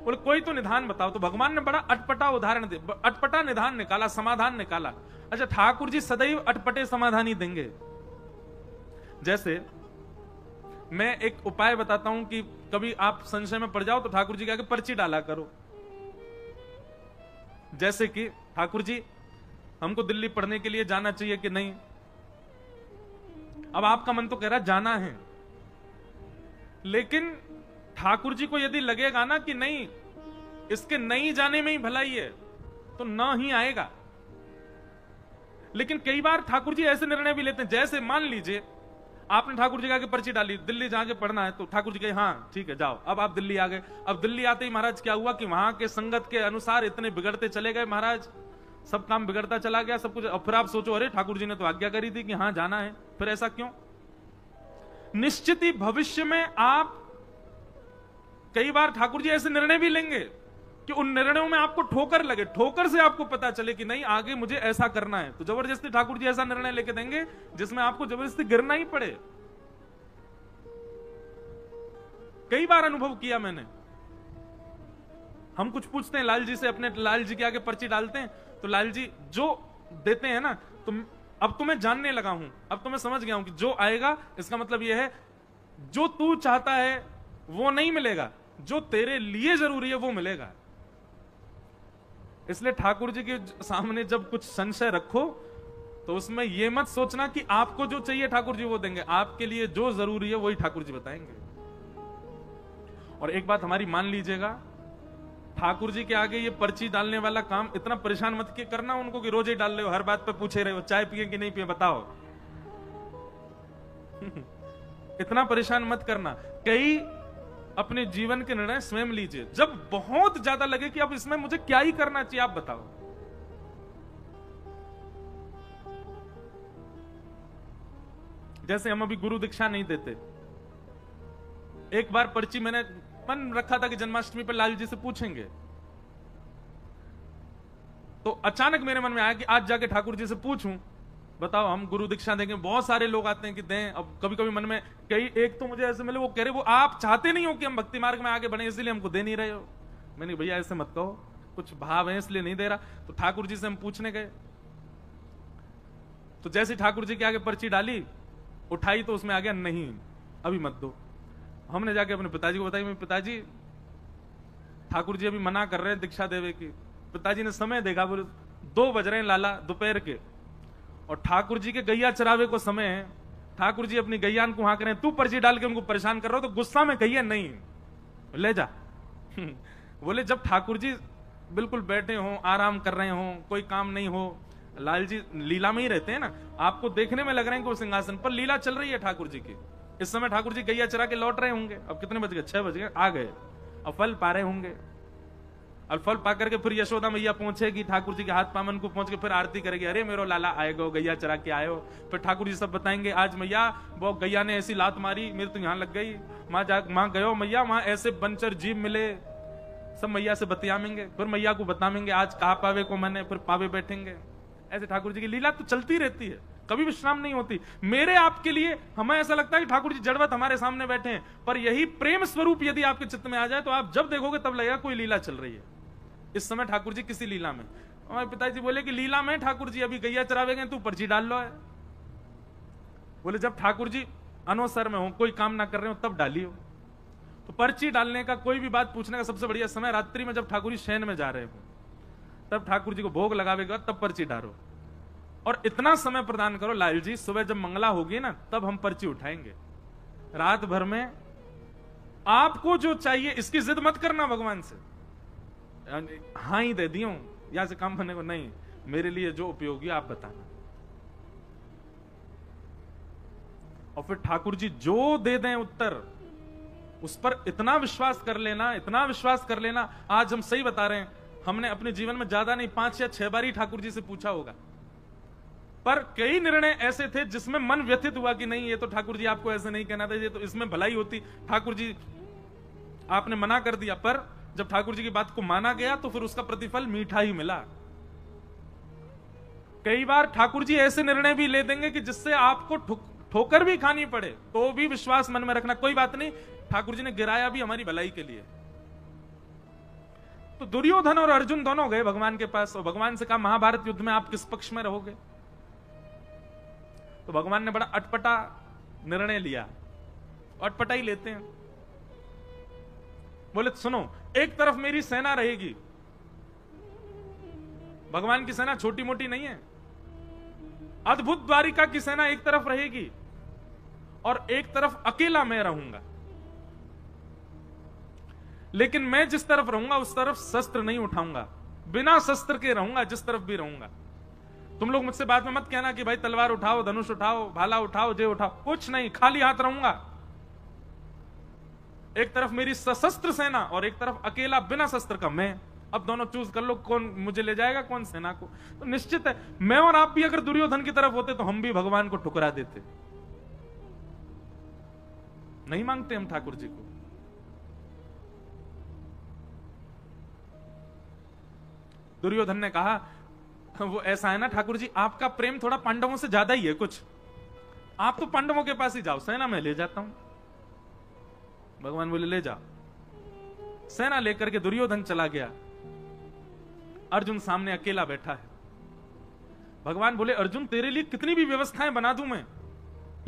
बोले कोई तो निधान बताओ। तो भगवान ने बड़ा अटपटा उदाहरण दे, अटपटा निधान निकाला, समाधान निकाला। अच्छा, ठाकुर जी सदैव अटपटे समाधान ही देंगे। जैसे मैं एक उपाय बताता हूं कि कभी आप संशय में पड़ जाओ तो ठाकुर जी के आगे पर्ची डाला करो। जैसे कि ठाकुर जी हमको दिल्ली पढ़ने के लिए जाना चाहिए कि नहीं? अब आपका मन तो कह रहा जाना है, लेकिन ठाकुर जी को यदि लगेगा ना कि नहीं इसके नहीं जाने में ही भलाई है, तो ना ही आएगा। लेकिन कई बार ठाकुर जी ऐसे निर्णय भी लेते हैं, जैसे मान लीजिए आपने ठाकुर जी के आगे पर्ची डाली, दिल्ली जाके पढ़ना है, तो ठाकुर जी कहे हाँ ठीक है जाओ। अब आप दिल्ली आ गए। अब दिल्ली आते ही महाराज क्या हुआ कि वहां के संगत के अनुसार इतने बिगड़ते चले गए महाराज, सब काम बिगड़ता चला गया, सब कुछ। अब फिर आप सोचो अरे ठाकुर जी ने तो आज्ञा करी थी कि हाँ जाना है, फिर ऐसा क्यों? निश्चित ही भविष्य में आप कई बार ठाकुर जी ऐसे निर्णय भी लेंगे कि उन निर्णयों में आपको ठोकर लगे, ठोकर से आपको पता चले कि नहीं आगे मुझे ऐसा करना है, तो जबरदस्ती ठाकुर जी ऐसा निर्णय लेके देंगे जिसमें आपको जबरदस्ती गिरना ही पड़े। कई बार अनुभव किया मैंने। हम कुछ पूछते हैं लाल जी से, अपने लाल जी के आगे पर्ची डालते हैं, तो लाल जी जो देते हैं ना, तुम अब तो मैं जानने लगा हूं, अब तो मैं समझ गया हूं कि जो आएगा इसका मतलब यह है जो तू चाहता है वो नहीं मिलेगा, जो तेरे लिए जरूरी है वो मिलेगा। इसलिए ठाकुर जी के सामने जब कुछ संशय रखो तो उसमें यह मत सोचना कि आपको जो चाहिए ठाकुर जी वो देंगे, आपके लिए जो जरूरी है वही ठाकुर जी बताएंगे। और एक बात हमारी मान लीजिएगा, ठाकुर जी के आगे ये पर्ची डालने वाला काम इतना परेशान मत के करना उनको कि रोज ही डाल रहे हो, हर बात पे पूछे रहे हो चाय पिए कि नहीं पिए बताओ। इतना परेशान मत करना। कई अपने जीवन के निर्णय स्वयं लीजिए, जब बहुत ज्यादा लगे कि अब इसमें मुझे क्या ही करना चाहिए आप बताओ। जैसे हम अभी गुरु दीक्षा नहीं देते, एक बार पर्ची मैंने मन रखा था कि जन्माष्टमी पर लाल जी से पूछेंगे, तो अचानक मेरे मन में आया कि आज जाके ठाकुर जी से पूछूं, बताओ हम गुरु दीक्षा देंगे। बहुत सारे लोग आते हैं कि दें। अब कभी कभी मन में कई एक तो मुझे ऐसे मिले, वो कह रहे वो आप चाहते नहीं हो कि हम भक्ति मार्ग में आगे बढ़े इसलिए हमको दे नहीं रहे हो। मैंने भैया ऐसे मत कहो, कुछ भाव है इसलिए नहीं दे रहा। तो ठाकुर जी से हम पूछने गए, तो जैसे ठाकुर जी के आगे पर्ची डाली उठाई तो उसमें आ गया नहीं अभी मत दो। हमने जाके अपने पिताजी को बताया, पिताजी ठाकुर जी अभी मना कर रहे हैं दीक्षा देवे की। पिताजी ने समय देखा, बोले 2 बज रहे हैं लाला दोपहर के, और ठाकुर जी के गैया चरावे को समय है, ठाकुर जी अपनी गैयान को हाँक रहे हैं, तू पर्ची डाल के उनको परेशान कर रहा हो। तो गुस्सा में कहिए नहीं ले जा। बोले जब ठाकुर जी बिल्कुल बैठे हो, आराम कर रहे हो, कोई काम नहीं हो, लाल जी लीला में ही रहते हैं ना, आपको देखने में लग रहे हैं कि वो सिंहासन पर लीला चल रही है ठाकुर जी की। इस समय ठाकुर जी गैया चरा के लौट रहे होंगे, अब कितने बज गए 6 बज गए, आ गए, अब फल पा रहे होंगे। और फल पा करके फिर यशोदा मैया पहुंचेगी, ठाकुर जी के हाथ पामन को पहुंच के फिर आरती करेगी, अरे मेरो लाला आए गो, गैया चरा के आए हो। फिर ठाकुर जी सब बताएंगे, आज मैया वो गैया ने ऐसी लात मारी मेरी तो यहां लग गई, माँ गयो मैया, वहां ऐसे बनचर जीव मिले, सब मैया से बतियामेंगे, फिर मैया को बताएंगे आज कहा पावे को मैंने, फिर पावे बैठेंगे। ऐसे ठाकुर जी की लीला तो चलती रहती है, कभी विश्राम नहीं होती। मेरे आपके लिए हमें ऐसा लगता है कि ठाकुर जी जड़वत हमारे सामने बैठे हैं, पर यही प्रेम स्वरूप यदि आपके चित्त में आ जाए तो आप जब देखोगे तब लगेगा कोई लीला चल रही है। इस समय ठाकुर जी किसी लीला में, हमारे पिताजी बोले कि लीला में ठाकुर जी अभी गैया चरावे गए, तू पर्ची डाल लो है। बोले जब ठाकुर जी अनवसर में हो, कोई काम ना कर रहे हो, तब डालियो। तो पर्ची डालने का, कोई भी बात पूछने का सबसे बढ़िया समय रात्रि में, जब ठाकुर जी शयन में जा रहे हो, तब ठाकुर जी को भोग लगावेगा, तब पर्ची डालो। और इतना समय प्रदान करो लाल जी, सुबह जब मंगला होगी ना तब हम पर्ची उठाएंगे। रात भर में आपको जो चाहिए इसकी जिद मत करना भगवान से, हाँ ही दे दियो या से काम करने को नहीं, मेरे लिए जो उपयोगी आप बताना। और फिर ठाकुर जी जो दे दें उत्तर, उस पर इतना विश्वास कर लेना, इतना विश्वास कर लेना। आज हम सही बता रहे हैं, हमने अपने जीवन में ज्यादा नहीं 5 या 6 बार ही ठाकुर जी से पूछा होगा, पर कई निर्णय ऐसे थे जिसमें मन व्यथित हुआ कि नहीं, ये तो ठाकुर जी आपको ऐसे नहीं कहना था, ये तो इसमें भलाई होती, ठाकुर जी आपने मना कर दिया। पर जब ठाकुर जी की बात को माना गया तो फिर उसका प्रतिफल मीठा ही मिला। कई बार ठाकुर जी ऐसे निर्णय भी ले देंगे कि जिससे आपको ठोकर भी खानी पड़े, तो भी विश्वास मन में रखना, कोई बात नहीं, ठाकुर जी ने गिराया भी हमारी भलाई के लिए। तो दुर्योधन और अर्जुन दोनों गए भगवान के पास, और भगवान से कहा महाभारत युद्ध में आप किस पक्ष में रहोगे। तो भगवान ने बड़ा अटपटा निर्णय लिया, अटपटा ही लेते हैं। बोले सुनो, एक तरफ मेरी सेना रहेगी, भगवान की सेना छोटी मोटी नहीं है, अद्भुत द्वारिका की सेना एक तरफ रहेगी, और एक तरफ अकेला मैं रहूंगा। लेकिन मैं जिस तरफ रहूंगा उस तरफ शस्त्र नहीं उठाऊंगा, बिना शस्त्र के रहूंगा जिस तरफ भी रहूंगा। तुम लोग मुझसे बाद में मत कहना कि भाई तलवार उठाओ, धनुष उठाओ, भाला उठाओ, जे उठाओ, कुछ नहीं, खाली हाथ रहूंगा। एक तरफ मेरी सशस्त्र सेना और एक तरफ अकेला बिना शस्त्र का मैं। अब दोनों चूज कर लो, कौन मुझे ले जाएगा, कौन सेना को। तो निश्चित है मैं और आप भी अगर दुर्योधन की तरफ होते तो हम भी भगवान को ठुकरा देते। नहीं मांगते हम ठाकुर जी को। दुर्योधन ने कहा वो ऐसा है ना ठाकुर जी, आपका प्रेम थोड़ा पांडवों से ज्यादा ही है कुछ, आप तो पांडवों के पास ही जाओ, सेना में ले जाता हूं। भगवान बोले ले जाओ। सेना लेकर के दुर्योधन चला गया, अर्जुन सामने अकेला बैठा है। भगवान बोले अर्जुन तेरे लिए कितनी भी व्यवस्थाएं बना दूं मैं,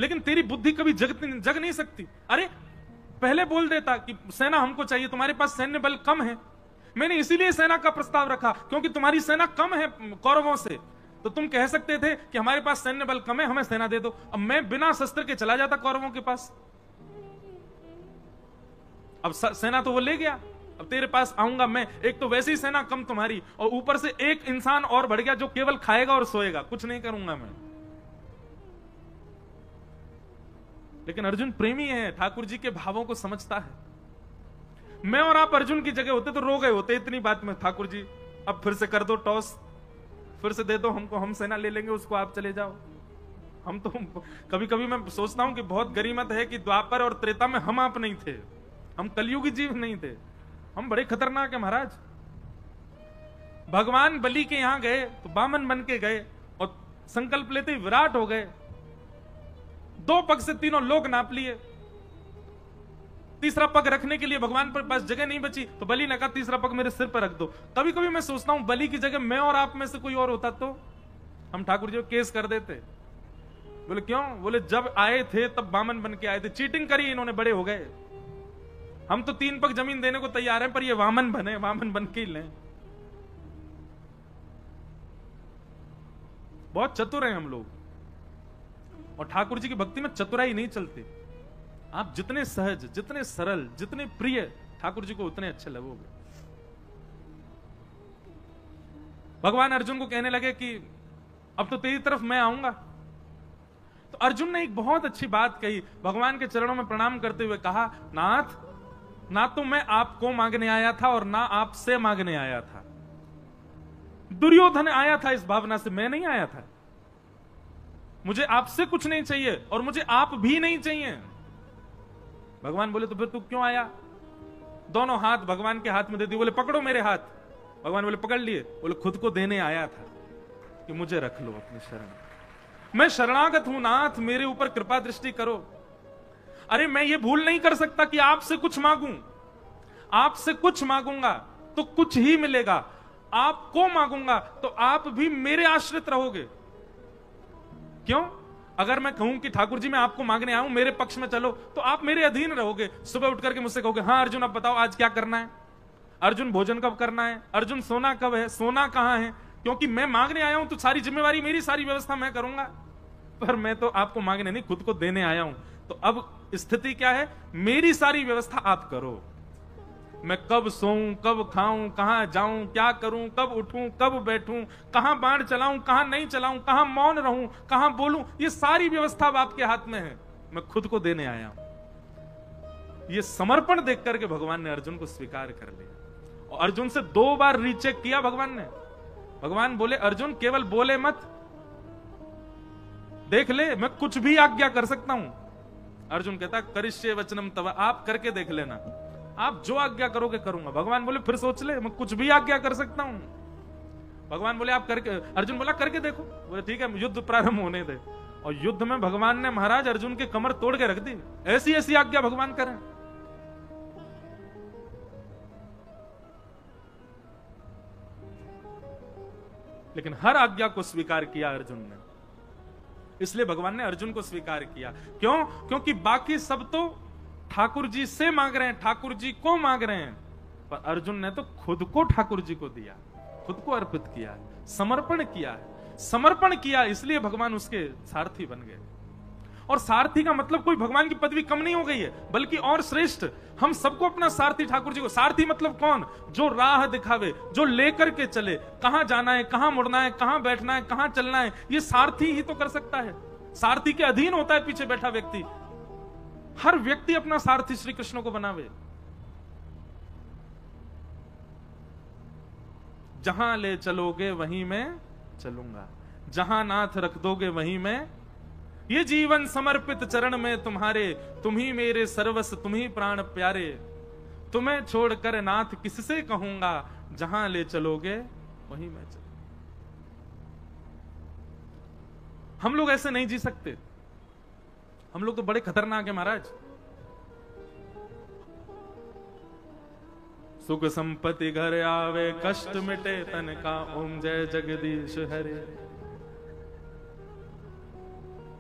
लेकिन तेरी बुद्धि कभी जग नहीं सकती। अरे पहले बोल देता कि सेना हमको चाहिए, तुम्हारे पास सैन्य बल कम है, मैंने इसीलिए सेना का प्रस्ताव रखा क्योंकि तुम्हारी सेना कम है कौरवों से, तो तुम कह सकते थे कि हमारे पास सैन्य बल कम है, हमें सेना दे दो। अब मैं बिना शस्त्र के चला जाता कौरवों के पास, अब सेना तो वो ले गया, अब तेरे पास आऊंगा मैं, एक तो वैसी सेना कम तुम्हारी, और ऊपर से एक इंसान और बढ़ गया जो केवल खाएगा और सोएगा, कुछ नहीं करूंगा मैं। लेकिन अर्जुन प्रेमी है, ठाकुर जी के भावों को समझता है। मैं और आप अर्जुन की जगह होते तो रो गए होते इतनी बात में, ठाकुर जी अब फिर से कर दो टॉस, फिर से दे दो हमको, हम सेना ले लेंगे, उसको आप चले जाओ। हम तो कभी कभी मैं सोचता हूं कि बहुत गरीमत है कि द्वापर और त्रेता में हम आप नहीं थे, हम कलयुगी जीव नहीं थे, हम बड़े खतरनाक है महाराज। भगवान बलि के यहां गए तो बामन बन के गए और संकल्प लेते ही विराट हो गए, 2 पग से तीनों लोग नाप लिए, तीसरा पग रखने के लिए भगवान पर पास जगह नहीं बची, तो बलि ने कहा तीसरा पग मेरे सिर पर रख दो। कभी कभी मैं सोचता हूं बलि की जगह मैं और आप में से कोई और होता तो हम ठाकुर जी को केस कर देते। बोले क्यों? बोले जब आए थे तब बामन बन के आए थे, चीटिंग करी इन्होंने, बड़े हो गए, हम तो 3 पग जमीन देने को तैयार हैं, पर ये वामन बने, वामन बन के ही लें। बहुत चतुर हैं हम लोग, और ठाकुर जी की भक्ति में चतुराई नहीं चलती। आप जितने सहज, जितने सरल, जितने प्रिय ठाकुर जी को, उतने अच्छे लगोगे। भगवान अर्जुन को कहने लगे कि अब तो तेरी तरफ मैं आऊंगा। तो अर्जुन ने एक बहुत अच्छी बात कही, भगवान के चरणों में प्रणाम करते हुए कहा नाथ, ना तो मैं आपको मांगने आया था और ना आपसे मांगने आया था, दुर्योधन आया था इस भावना से, मैं नहीं आया था। मुझे आपसे कुछ नहीं चाहिए और मुझे आप भी नहीं चाहिए। भगवान बोले तो फिर तू क्यों आया? दोनों हाथ भगवान के हाथ में दे दिए, बोले पकड़ो मेरे हाथ। भगवान बोले पकड़ लिए, बोले खुद को देने आया था कि मुझे रख लो अपनी शरण, मैं शरणागत हूं नाथ, मेरे ऊपर कृपा दृष्टि करो। अरे मैं ये भूल नहीं कर सकता कि आपसे कुछ मांगूं, आपसे कुछ मांगूंगा तो कुछ ही मिलेगा, आपको मांगूंगा तो आप भी मेरे आश्रित रहोगे। क्यों? अगर मैं कहूं कि ठाकुर जी मैं आपको मांगने आऊं, मेरे पक्ष में चलो, तो आप मेरे अधीन रहोगे। सुबह उठ करके मुझसे कहोगे हाँ अर्जुन अब बताओ आज क्या करना है, अर्जुन भोजन कब करना है, अर्जुन सोना कब है, सोना कहां है, क्योंकि मैं मांगने आया हूं तो सारी जिम्मेवारी मेरी, सारी व्यवस्था मैं करूंगा। पर मैं तो आपको मांगने नहीं, खुद को देने आया हूं। तो अब स्थिति क्या है, मेरी सारी व्यवस्था आप करो। मैं कब सोऊं, कब खाऊं, कहां जाऊं, क्या करूं, कब उठूं, कब बैठूं, कहां बाण चलाऊं, कहां नहीं चलाऊं, कहां मौन रहूं, कहां बोलूं, ये सारी व्यवस्था अब आपके हाथ में है, मैं खुद को देने आया हूं। ये समर्पण देख करके भगवान ने अर्जुन को स्वीकार कर लिया। और अर्जुन से 2 बार रीचेक किया भगवान ने। भगवान बोले अर्जुन केवल बोले मत, देख ले मैं कुछ भी आज्ञा कर सकता हूं। अर्जुन कहता करिष्ये वचनम तव, आप करके देख लेना, आप जो आज्ञा करोगे करूंगा। भगवान बोले फिर सोच ले, मैं कुछ भी आज्ञा कर सकता हूं। भगवान बोले आप करके, अर्जुन बोला करके देखो। बोले ठीक है युद्ध प्रारंभ होने दे। और युद्ध में भगवान ने महाराज अर्जुन की कमर तोड़ के रख दी। ऐसी ऐसी आज्ञा भगवान करें। लेकिन हर आज्ञा को स्वीकार किया अर्जुन ने, इसलिए भगवान ने अर्जुन को स्वीकार किया। क्यों? क्योंकि बाकी सब तो ठाकुर जी से मांग रहे हैं, ठाकुर जी को मांग रहे हैं, पर अर्जुन ने तो खुद को ठाकुर जी को दिया, खुद को अर्पित किया, समर्पण किया। समर्पण किया इसलिए भगवान उसके सारथी बन गए। और सारथी का मतलब कोई भगवान की पदवी कम नहीं हो गई है, बल्कि और श्रेष्ठ। हम सबको अपना सारथी ठाकुर जी को। सारथी मतलब कौन? जो राह दिखावे, जो लेकर के चले, कहां जाना है, कहां मुड़ना है, कहां बैठना है, कहां चलना है, ये सारथी ही तो कर सकता है। सारथी के अधीन होता है पीछे बैठा व्यक्ति। हर व्यक्ति अपना सारथी श्री कृष्ण को बनावे। जहां ले चलोगे वहीं मैं चलूंगा, जहां नाथ रख दोगे वहीं मैं। ये जीवन समर्पित चरण में तुम्हारे, तुम ही मेरे सर्वस्व, तुम ही प्राण प्यारे। तुम्हें छोड़कर नाथ किससे कहूंगा, जहां ले चलोगे वहीं मैं चलूंगा। हम लोग ऐसे नहीं जी सकते। हम लोग तो बड़े खतरनाक है महाराज। सुख संपत्ति घर आवे, कष्ट मिटे तन का, ओम जय जगदीश हरे।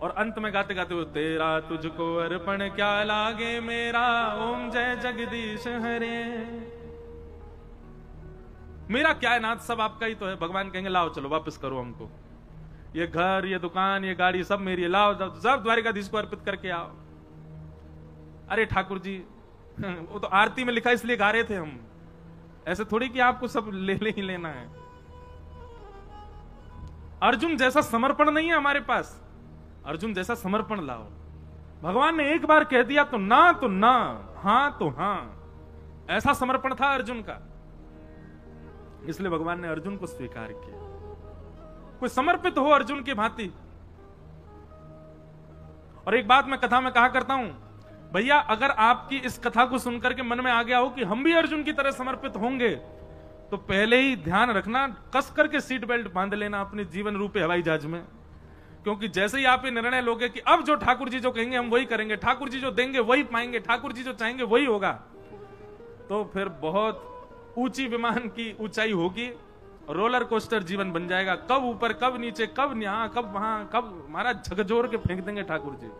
और अंत में गाते गाते वो तेरा तुझको अर्पण क्या लागे मेरा, ओम जय जगदीश हरे। मेरा क्या है नाथ, सब आपका ही तो है। भगवान कहेंगे लाओ चलो वापस करो हमको, ये घर, ये दुकान, ये गाड़ी सब मेरी है, लाओ सब द्वारिकाधीश को अर्पित करके आओ। अरे ठाकुर जी वो तो आरती में लिखा इसलिए गा रहे थे हम, ऐसे थोड़ी कि आपको सब ले ही लेना है। अर्जुन जैसा समर्पण नहीं है हमारे पास। अर्जुन जैसा समर्पण लाओ। भगवान ने एक बार कह दिया तो ना, हां तो हां, ऐसा समर्पण था अर्जुन का। इसलिए भगवान ने अर्जुन को स्वीकार किया। कोई समर्पित हो अर्जुन की भांति। और एक बात मैं कथा में कहा करता हूं, भैया अगर आपकी इस कथा को सुनकर के मन में आ गया हो कि हम भी अर्जुन की तरह समर्पित होंगे, तो पहले ही ध्यान रखना, कस करके सीट बेल्ट बांध लेना अपने जीवन रूपी हवाई जहाज में। क्योंकि जैसे ही आप ये निर्णय लोगे कि अब जो ठाकुर जी जो कहेंगे हम वही करेंगे, ठाकुर जी जो देंगे वही पाएंगे, ठाकुर जी जो चाहेंगे वही होगा, तो फिर बहुत ऊंची विमान की ऊंचाई होगी, रोलर कोस्टर जीवन बन जाएगा। कब ऊपर, कब नीचे, कब यहां, कब वहां, कब महाराज झकझोर के फेंक देंगे ठाकुर जी।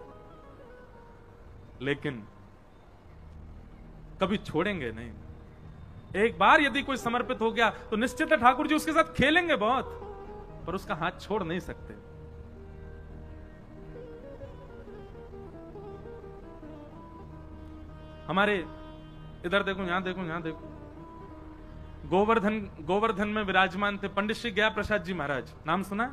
लेकिन कभी छोड़ेंगे नहीं। एक बार यदि कोई समर्पित हो गया तो निश्चित है ठाकुर जी उसके साथ खेलेंगे बहुत, पर उसका हाथ छोड़ नहीं सकते। हमारे इधर देखो, यहां देखो, यहां देखो, गोवर्धन में विराजमान थे पंडित श्री गया प्रसाद जी महाराज। नाम सुना?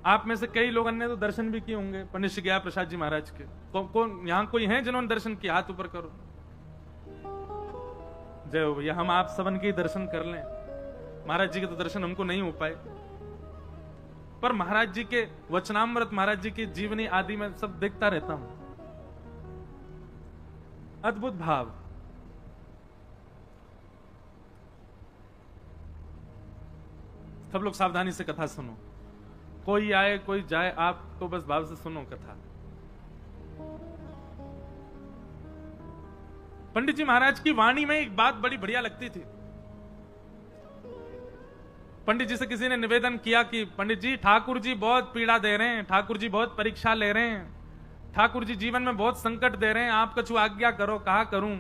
आप में से कई लोगों ने तो दर्शन भी किए होंगे पंडित श्री गया प्रसाद जी महाराज के। कौन यहां कोई है जिन्होंने दर्शन किया? हाथ ऊपर करो। जय हो भैया, हम आप सबन के दर्शन कर लें। महाराज जी के तो दर्शन हमको नहीं हो पाए, पर महाराज जी के वचनामृत, महाराज जी की जीवनी आदि में सब देखता रहता हूं। अद्भुत भाव। सब लोग सावधानी से कथा सुनो, कोई आए कोई जाए, आप तो बस भाव से सुनो कथा। पंडित जी महाराज की वाणी में एक बात बड़ी बढ़िया लगती थी। पंडित जी से किसी ने निवेदन किया कि पंडित जी, ठाकुर जी बहुत पीड़ा दे रहे हैं, ठाकुर जी बहुत परीक्षा ले रहे हैं, ठाकुर जी जीवन में बहुत संकट दे रहे हैं, आप कछु आज्ञा करो, कहा करूं,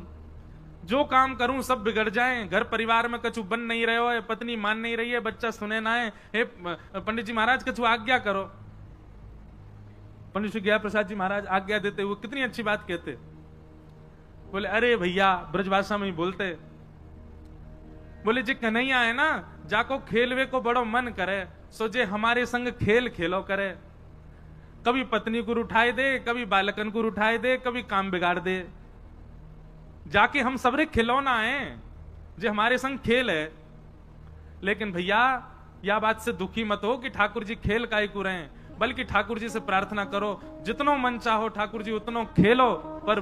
जो काम करूं सब बिगड़ जाए, घर परिवार में कछु बन नहीं रहे हो, पत्नी मान नहीं रही है, बच्चा सुने ना है, हे पंडित जी महाराज कछु आज्ञा करो। पंडित श्री गया प्रसाद जी महाराज आज्ञा देते हुए कितनी अच्छी बात कहते, बोले अरे भैया, ब्रजभाषा में ही बोलते, बोले जी कन्हैया है ना, जाको खेलवे को बड़ो मन करे, सो जे हमारे संग खेल खेलो करे। कभी पत्नी को उठाए दे, कभी बालकन को उठाए दे, कभी काम बिगाड़ दे, जाके हम सबरे खिलौना है, जे हमारे संग खेल है। लेकिन भैया यह बात से दुखी मत हो कि ठाकुर जी खेल काहे को रहे, बल्कि ठाकुर जी से प्रार्थना करो, जितनो मन चाहो ठाकुर जी उतनो खेलो, पर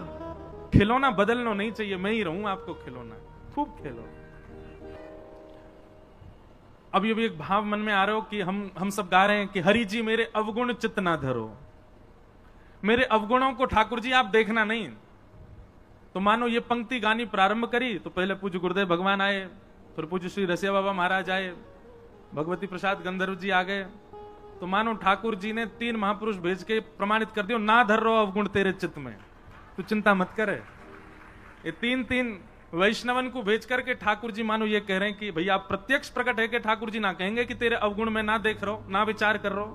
खिलौना बदलना नहीं चाहिए, मैं ही रहूं आपको खिलौना, खूब खेलो। अभी अभी एक भाव मन में आ रहा हो कि हम सब गा रहे हैं कि हरि जी मेरे अवगुण चित्त ना धरो, मेरे अवगुणों को ठाकुर जी आप देखना नहीं। तो मानो ये पंक्ति गानी प्रारंभ करी तो पहले पूज्य गुरुदेव भगवान आए, फिर पूज्य श्री रसिया बाबा महाराज आए, भगवती प्रसाद गंधर्व जी आ गए, तो मानो ठाकुर जी ने 3 महापुरुष भेज के प्रमाणित कर दियो, ना धर रो अवगुण तेरे चित्त में, तू चिंता मत करे। ये 3 वैष्णवन को भेज करके ठाकुर जी मानो ये कह रहे हैं कि भैया आप प्रत्यक्ष प्रकट है कि ठाकुर जी ना कहेंगे कि तेरे अवगुण में ना देख रहो, ना विचार कर रहो।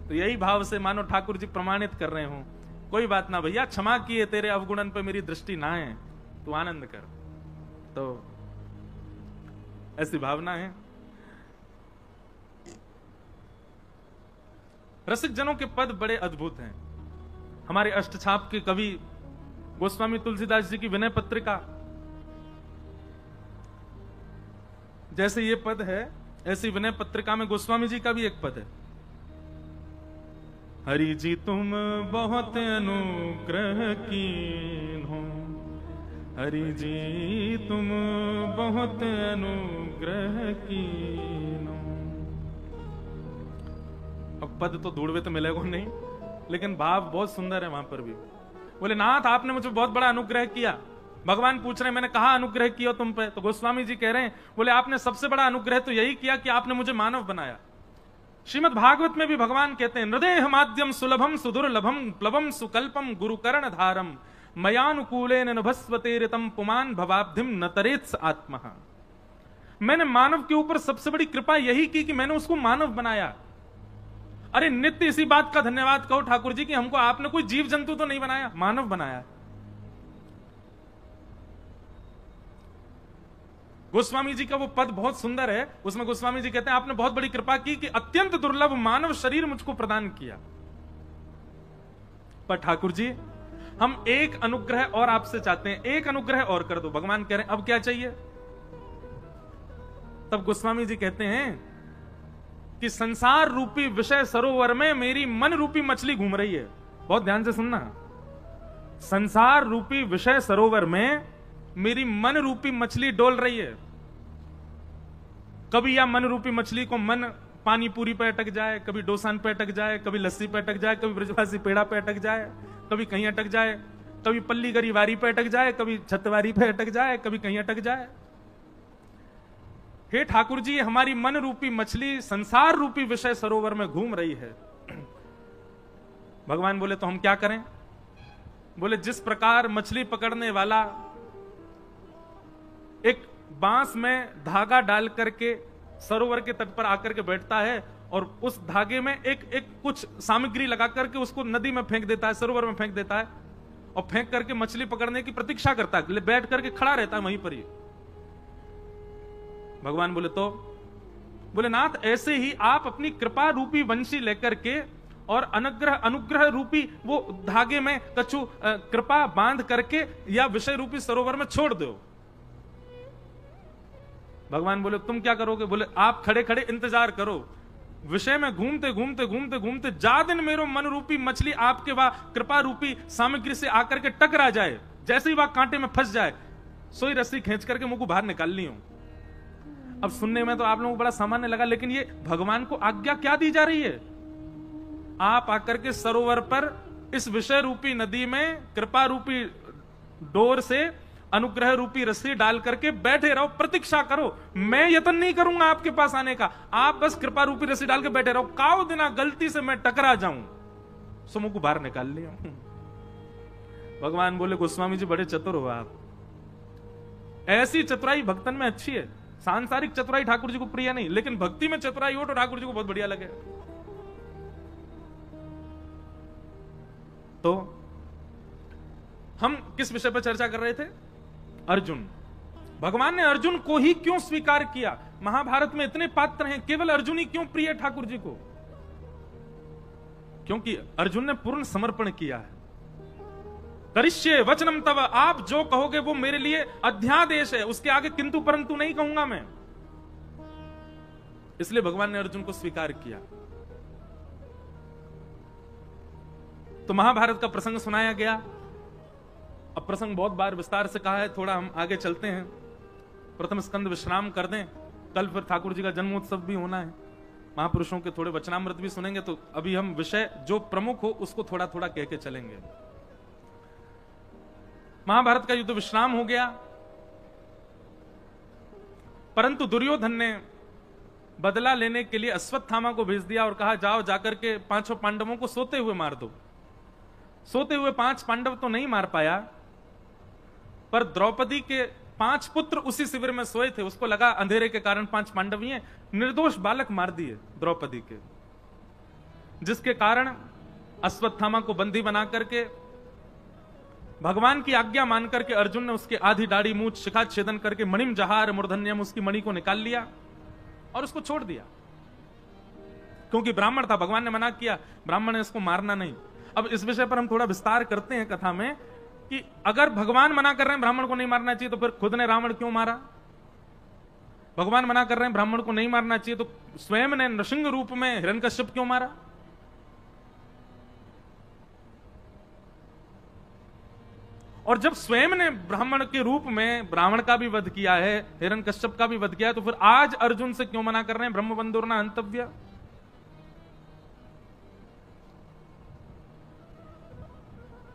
तो यही भाव से मानो ठाकुर जी प्रमाणित कर रहे हो, कोई बात ना भैया, क्षमा किए, तेरे अवगुणन पे मेरी दृष्टि ना है, तू आनंद कर। तो ऐसी भावना है। रसिक जनों के पद बड़े अद्भुत हैं। हमारे अष्टछाप के कवि गोस्वामी तुलसीदास जी की विनय पत्रिका, जैसे ये पद है, ऐसी विनय पत्रिका में गोस्वामी जी का भी एक पद है। हरि जी तुम बहुत अनुग्रह कीन हो, हरि जी तुम बहुत अनुग्रह कीन हो। अब पद तो ढूंढवे तो मिलेगा नहीं, लेकिन भाव बहुत सुंदर है वहां पर भी। बोले नाथ आपने मुझे बहुत बड़ा अनुग्रह किया। भगवान पूछ रहे हैं मैंने कहा अनुग्रह किया तुम पे, तो गोस्वामी जी कह रहे हैं बोले आपने सबसे बड़ा अनुग्रह तो यही किया कि आपने मुझे मानव बनाया। श्रीमद् भागवत में भी भगवान कहते हैं हृदय माध्यम सुलभम सुदुर्लभम प्लवम सुकल्पम गुरुकर्ण धारम मयानुकूलेन नभस्वतेरितम पुमान भवाब्धिम न तरेत्स आत्मा। मैंने मानव के ऊपर सबसे बड़ी कृपा यही की कि मैंने उसको मानव बनाया। अरे नित्य इसी बात का धन्यवाद कहो ठाकुर जी कि हमको आपने कोई जीव जंतु तो नहीं बनाया, मानव बनाया। गोस्वामी जी का वो पद बहुत सुंदर है, उसमें गोस्वामी जी कहते हैं आपने बहुत बड़ी कृपा की कि अत्यंत दुर्लभ मानव शरीर मुझको प्रदान किया। पर ठाकुर जी हम एक अनुग्रह और आपसे चाहते हैं, एक अनुग्रह और कर दो। भगवान कह रहे हैं अब क्या चाहिए? तब गोस्वामी जी कहते हैं कि संसार रूपी विषय सरोवर में मेरी मन रूपी मछली घूम रही है। बहुत ध्यान से सुनना, संसार रूपी विषय सरोवर में मेरी मन रूपी मछली डोल रही है। कभी या मन रूपी मछली को मन पानी पूरी पे अटक जाए, कभी डोसान पे अटक जाए, कभी लस्सी पे अटक जाए, कभी ब्रजवासी पेड़ा पे अटक जाए, कभी कहीं अटक जाए, कभी पल्ली गरी वारी पे अटक जाए, कभी छतवारी पे अटक जाए, कभी कहीं अटक जाए। हे ठाकुर जी हमारी मन रूपी मछली संसार रूपी विषय सरोवर में घूम रही है। भगवान बोले तो हम क्या करें? बोले जिस प्रकार मछली पकड़ने वाला एक बांस में धागा डाल करके सरोवर के तट पर आकर के बैठता है और उस धागे में एक कुछ सामग्री लगा करके उसको नदी में फेंक देता है, सरोवर में फेंक देता है और फेंक करके मछली पकड़ने की प्रतीक्षा करता है, बैठ करके खड़ा रहता है वहीं पर ही। भगवान बोले तो बोले नाथ ऐसे ही आप अपनी कृपा रूपी वंशी लेकर के और अनुग्रह रूपी वो धागे में कछु कृपा बांध करके या विषय रूपी सरोवर में छोड़ दो। भगवान बोले तुम क्या करोगे? बोले आप खड़े खड़े इंतजार करो, विषय में घूमते घूमते घूमते घूमते जा दिन मेरो मन रूपी मछली आपके वह कृपा रूपी सामग्री से आकर के टकरा जाए, जैसे ही वह कांटे में फंस जाए, सोई रस्सी खींच करके मुंह को बाहर निकाल ली हूं। अब सुनने में तो आप लोगों को बड़ा सामान्य लगा, लेकिन ये भगवान को आज्ञा क्या दी जा रही है? आप आकर के सरोवर पर इस विषय रूपी नदी में कृपा रूपी डोर से अनुग्रह रूपी रस्सी डाल करके बैठे रहो, प्रतीक्षा करो। मैं यत्न नहीं करूंगा आपके पास आने का, आप बस कृपा रूपी रस्सी डाल के बैठे रहो। काओ दिना गलती से मैं टकरा जाऊं, सो मुंह को बाहर निकाल लिया। भगवान बोले, गोस्वामी जी बड़े चतुर हो आप। ऐसी चतुराई भक्तन में अच्छी है। सांसारिक चतुराई ठाकुर जी को प्रिय नहीं, लेकिन भक्ति में चतुराई हो तो ठाकुर जी को बहुत बढ़िया लगे। तो हम किस विषय पर चर्चा कर रहे थे? अर्जुन। भगवान ने अर्जुन को ही क्यों स्वीकार किया? महाभारत में इतने पात्र हैं, केवल अर्जुन ही क्यों प्रिय है ठाकुर जी को? क्योंकि अर्जुन ने पूर्ण समर्पण किया है। करिष्ये वचनम तव, आप जो कहोगे वो मेरे लिए अध्यादेश है, उसके आगे किंतु परंतु नहीं कहूंगा मैं। इसलिए भगवान ने अर्जुन को स्वीकार किया। तो महाभारत का प्रसंग सुनाया गया। अब प्रसंग बहुत बार विस्तार से कहा है, थोड़ा हम आगे चलते हैं। प्रथम स्कंद विश्राम कर दें, कल फिर ठाकुर जी का जन्मोत्सव भी होना है, महापुरुषों के थोड़े वचनामृत भी सुनेंगे। तो अभी हम विषय जो प्रमुख हो उसको थोड़ा थोड़ा कह के चलेंगे। महाभारत का युद्ध विश्राम हो गया, परंतु दुर्योधन ने बदला लेने के लिए अश्वत्थामा को भेज दिया और कहा, जाओ जाकर के 5 पांडवों को सोते हुए मार दो। सोते हुए 5 पांडव तो नहीं मार पाया, पर द्रौपदी के 5 पुत्र उसी शिविर में सोए थे। उसको लगा अंधेरे के कारण 5 पांडव ही हैं, निर्दोष बालक मार दिए द्रौपदी के, जिसके कारण अश्वत्थामा को बंदी बना करके भगवान की आज्ञा मान करके अर्जुन ने उसके आधी दाढ़ी मूछ शिखा छेदन करके मणिम जहार मूर्धन्यम, उसकी मणि को निकाल लिया और उसको छोड़ दिया। क्योंकि ब्राह्मण था, भगवान ने मना किया, ब्राह्मण है इसको मारना नहीं। अब इस विषय पर हम थोड़ा विस्तार करते हैं कथा में कि अगर भगवान मना कर रहे हैं ब्राह्मण को नहीं मारना चाहिए, तो फिर खुद ने रावण क्यों मारा? भगवान मना कर रहे हैं ब्राह्मण को नहीं मारना चाहिए, तो स्वयं ने नृसिंह रूप में हिरण्यकश्यप क्यों मारा? और जब स्वयं ने ब्राह्मण के रूप में ब्राह्मण का भी वध किया है, हिरण्यकश्यप का भी वध किया है, तो फिर आज अर्जुन से क्यों मना कर रहे हैं ब्रह्म बंधुर्ना हंतव्य?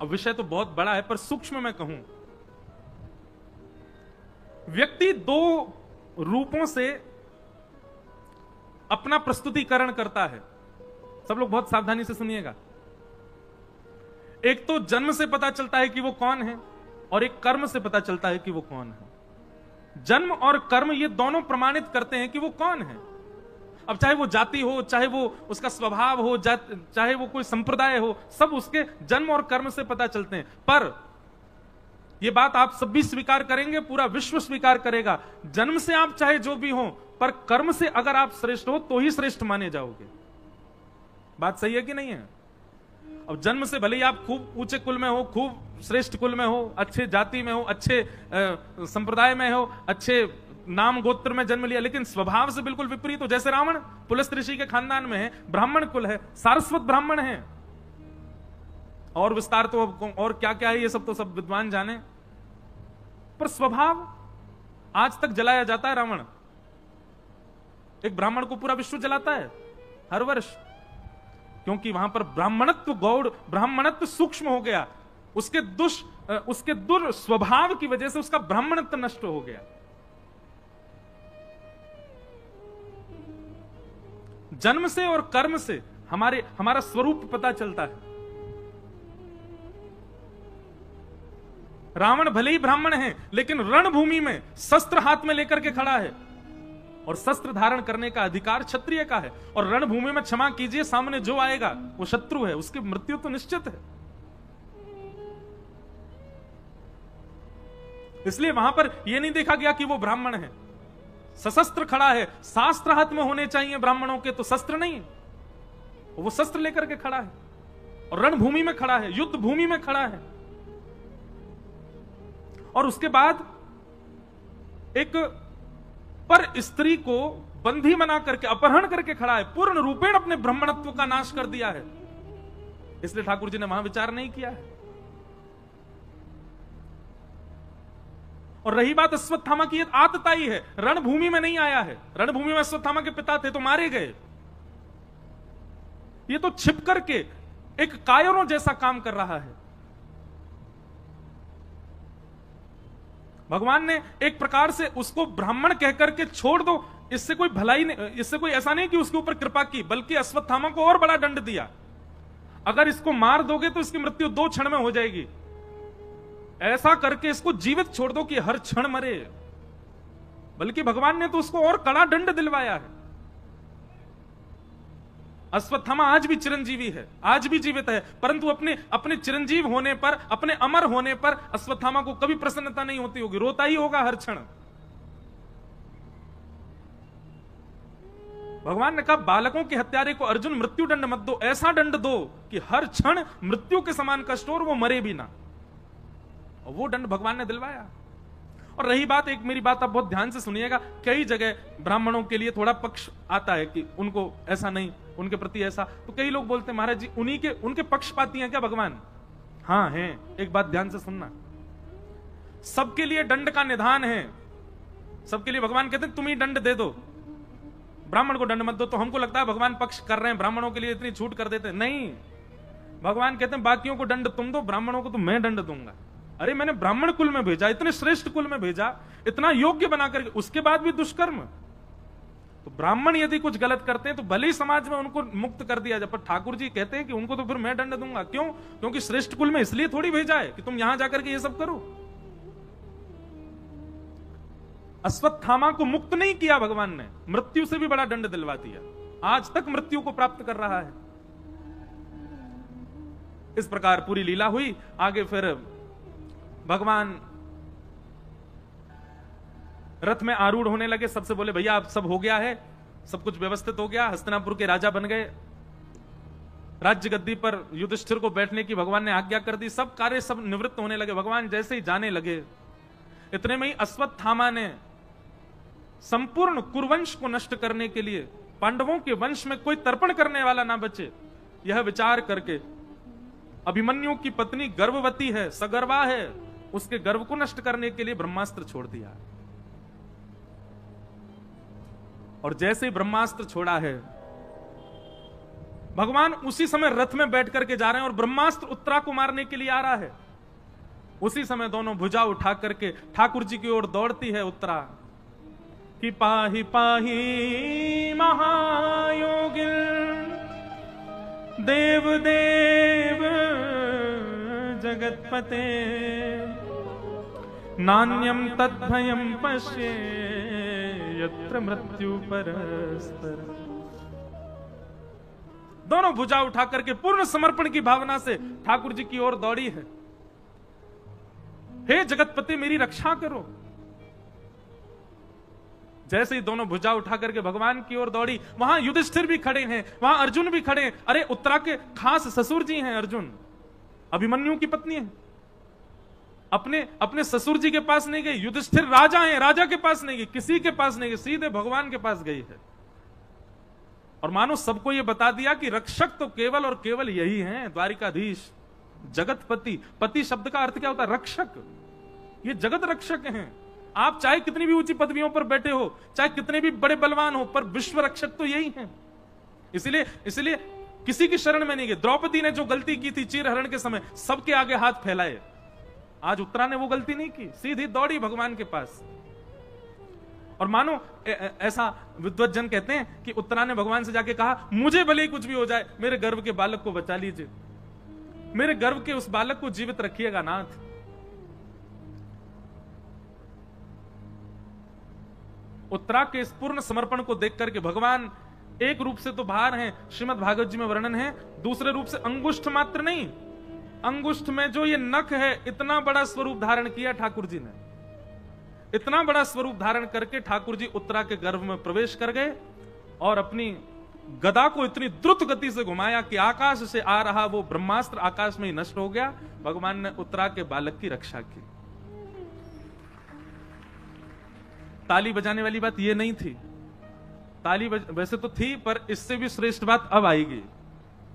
अब विषय तो बहुत बड़ा है, पर सूक्ष्म में कहूं, व्यक्ति 2 रूपों से अपना प्रस्तुतिकरण करता है। सब लोग बहुत सावधानी से सुनिएगा। एक तो जन्म से पता चलता है कि वो कौन है, और एक कर्म से पता चलता है कि वो कौन है। जन्म और कर्म ये दोनों प्रमाणित करते हैं कि वो कौन है। अब चाहे वो जाति हो, चाहे वो उसका स्वभाव हो, चाहे वो कोई संप्रदाय हो, सब उसके जन्म और कर्म से पता चलते हैं। पर ये बात आप सब भी स्वीकार करेंगे, पूरा विश्व स्वीकार करेगा, जन्म से आप चाहे जो भी हो, पर कर्म से अगर आप श्रेष्ठ हो तो ही श्रेष्ठ माने जाओगे। बात सही है कि नहीं है? अब जन्म से भले ही आप खूब ऊंचे कुल में हो, खूब श्रेष्ठ कुल में हो, अच्छे जाति में हो, अच्छे संप्रदाय में हो, अच्छे नाम गोत्र में जन्म लिया, लेकिन स्वभाव से बिल्कुल विपरीत हो। जैसे रावण पुलस्त्य ऋषि के खानदान में है, ब्राह्मण कुल है, सारस्वत ब्राह्मण है, और विस्तार तो और क्या क्या है ये सब तो सब विद्वान जाने, पर स्वभाव आज तक जलाया जाता है। रावण एक ब्राह्मण को पूरा विश्व जलाता है हर वर्ष, क्योंकि वहां पर ब्राह्मणत्व गौड़, ब्राह्मणत्व सूक्ष्म हो गया, उसके दुर्स्वभाव की वजह से उसका ब्राह्मणत्व नष्ट हो गया। जन्म से और कर्म से हमारा स्वरूप पता चलता है। रावण भले ही ब्राह्मण है, लेकिन रणभूमि में शस्त्र हाथ में लेकर के खड़ा है, और शस्त्र धारण करने का अधिकार क्षत्रिय का है। और रणभूमि में क्षमा कीजिए, सामने जो आएगा वो शत्रु है, उसकी मृत्यु तो निश्चित है। इसलिए वहां पर यह नहीं देखा गया कि वो ब्राह्मण है, सशस्त्र खड़ा है। शास्त्र हाथ में होने चाहिए ब्राह्मणों के, तो शस्त्र नहीं, वो शस्त्र लेकर के खड़ा है और रणभूमि में खड़ा है, युद्ध भूमि में खड़ा है। और उसके बाद एक पर स्त्री को बंधी बना करके अपहरण करके खड़ा है, पूर्ण रूपेण अपने ब्राह्मणत्व का नाश कर दिया है। इसलिए ठाकुर जी ने वहां विचार नहीं किया है। और रही बात अश्वत्थामा की, आतताई है, रणभूमि में नहीं आया है। रणभूमि में अश्वत्थामा के पिता थे तो मारे गए, ये तो छिप करके एक कायरों जैसा काम कर रहा है। भगवान ने एक प्रकार से उसको ब्राह्मण कहकर के छोड़ दो, इससे कोई भलाई नहीं, इससे कोई ऐसा नहीं कि उसके ऊपर कृपा की, बल्कि अश्वत्थामा को और बड़ा दंड दिया। अगर इसको मार दोगे तो इसकी मृत्यु 2 क्षण में हो जाएगी, ऐसा करके इसको जीवित छोड़ दो कि हर क्षण मरे। बल्कि भगवान ने तो उसको और कड़ा दंड दिलवाया है। अश्वत्थामा आज भी चिरंजीवी है, आज भी जीवित है, परंतु अपने चिरंजीव होने पर, अपने अमर होने पर अश्वत्थामा को कभी प्रसन्नता नहीं होती होगी, रोता ही होगा हर क्षण। भगवान ने कहा बालकों के हत्यारे को अर्जुन मृत्यु दंड मत दो, ऐसा दंड दो कि हर क्षण मृत्यु के समान कष्ट हो और वो मरे भी ना। और वो दंड भगवान ने दिलवाया। और रही बात, एक मेरी बात आप बहुत ध्यान से सुनिएगा, कई जगह ब्राह्मणों के लिए थोड़ा पक्ष आता है कि उनको ऐसा नहीं, उनके प्रति ऐसा, तो कई लोग बोलते हैं महाराज जी उनके पक्षपाती हैं क्या भगवान? हाँ हैं। एक बात ध्यान से सुनना, सबके लिए दंड का निधान है, सबके लिए भगवान कहते हैं तुम ही दंड दे दो, ब्राह्मण को दंड मत दो। तो हमको लगता है भगवान पक्ष कर रहे हैं, ब्राह्मणों के लिए इतनी छूट कर देते हैं। नहीं, भगवान कहते हैं बाकियों को दंड तुम दो, ब्राह्मणों को तो मैं दंड दूंगा। अरे मैंने ब्राह्मण कुल में भेजा, इतने श्रेष्ठ कुल में भेजा, इतना योग्य बनाकर, उसके बाद भी दुष्कर्म। तो ब्राह्मण यदि कुछ गलत करते हैं तो भले ही समाज में उनको मुक्त कर दिया जाए, पर ठाकुर जी कहते हैं कि उनको तो फिर मैं दंड दूंगा। क्यों? क्योंकि श्रेष्ठ कुल में इसलिए थोड़ी भेजा है कि तुम यहां जाकर के ये सब करो। अश्वत्थामा को मुक्त नहीं किया भगवान ने, मृत्यु से भी बड़ा दंड दिलवा दिया, आज तक मृत्यु को प्राप्त कर रहा है। इस प्रकार पूरी लीला हुई। आगे फिर भगवान रथ में आरूढ़ होने लगे, सबसे बोले भैया अब सब हो गया है, सब कुछ व्यवस्थित हो गया, हस्तिनापुर के राजा बन गए, राज्य गद्दी पर युधिष्ठिर को बैठने की भगवान ने आज्ञा कर दी, सब कार्य सब निवृत्त होने लगे। भगवान जैसे ही जाने लगे, इतने में ही अश्वत्थामा ने संपूर्ण कुरुवंश को नष्ट करने के लिए, पांडवों के वंश में कोई तर्पण करने वाला ना बचे, यह विचार करके अभिमन्यु की पत्नी गर्भवती है, सगर्भा है, उसके गर्भ को नष्ट करने के लिए ब्रह्मास्त्र छोड़ दिया। और जैसे ही ब्रह्मास्त्र छोड़ा है, भगवान उसी समय रथ में बैठ करके जा रहे हैं और ब्रह्मास्त्र उत्तरा को मारने के लिए आ रहा है। उसी समय दोनों भुजा उठा करके ठाकुर जी की ओर दौड़ती है उत्तरा कि पाहि पाहि महायोगिल देव देव जगतपते नान्यम तद्भयम पश्ये यत्र मृत्यु परस्पर। दोनों भुजा उठा करके पूर्ण समर्पण की भावना से ठाकुर जी की ओर दौड़ी है। हे जगतपति मेरी रक्षा करो। जैसे ही दोनों भुजा उठा करके भगवान की ओर दौड़ी, वहां युधिष्ठिर भी खड़े हैं, वहां अर्जुन भी खड़े हैं। अरे उत्तरा के खास ससुर जी हैं अर्जुन, अभिमन्यु की पत्नी है, अपने ससुर जी के पास नहीं गई। युधिष्ठिर राजा हैं, राजा के पास नहीं गई, किसी के पास नहीं गई, सीधे भगवान के पास गई है। और मानो सबको यह बता दिया कि रक्षक तो केवल और केवल यही हैं, द्वारिकाधीश जगतपति। पति शब्द का अर्थ क्या होता है? रक्षक। ये जगत रक्षक हैं। आप चाहे कितनी भी ऊंची पदवियों पर बैठे हो, चाहे कितने भी बड़े बलवान हो, पर विश्व रक्षक तो यही हैं। इसलिए किसी की शरण में नहीं गए। द्रौपदी ने जो गलती की थी चीरहरण के समय, सबके आगे हाथ फैलाए। आज उत्तरा ने वो गलती नहीं की, सीधी दौड़ी भगवान के पास। और मानो ऐसा विद्वज्जन कहते हैं कि उत्तरा ने भगवान से जाके कहा, मुझे भले ही कुछ भी हो जाए, मेरे गर्भ के बालक को बचा लीजिए, मेरे गर्भ के उस बालक को जीवित रखिएगा नाथ। उत्तरा के इस पूर्ण समर्पण को देख करके भगवान एक रूप से तो बाहर हैं, श्रीमद् भागवत जी में वर्णन है, दूसरे रूप से अंगुष्ठ मात्र नहीं, अंगुष्ठ में जो ये नख है, इतना बड़ा स्वरूप धारण किया ठाकुर जी ने। इतना बड़ा स्वरूप धारण करके ठाकुर जी उत्तरा के गर्भ में प्रवेश कर गए और अपनी गदा को इतनी द्रुत गति से घुमाया कि आकाश से आ रहा वो ब्रह्मास्त्र आकाश में ही नष्ट हो गया। भगवान ने उत्तरा के बालक की रक्षा की। ताली बजाने वाली बात ये नहीं थी, ताली वैसे तो थी, पर इससे भी श्रेष्ठ बात अब आएगी।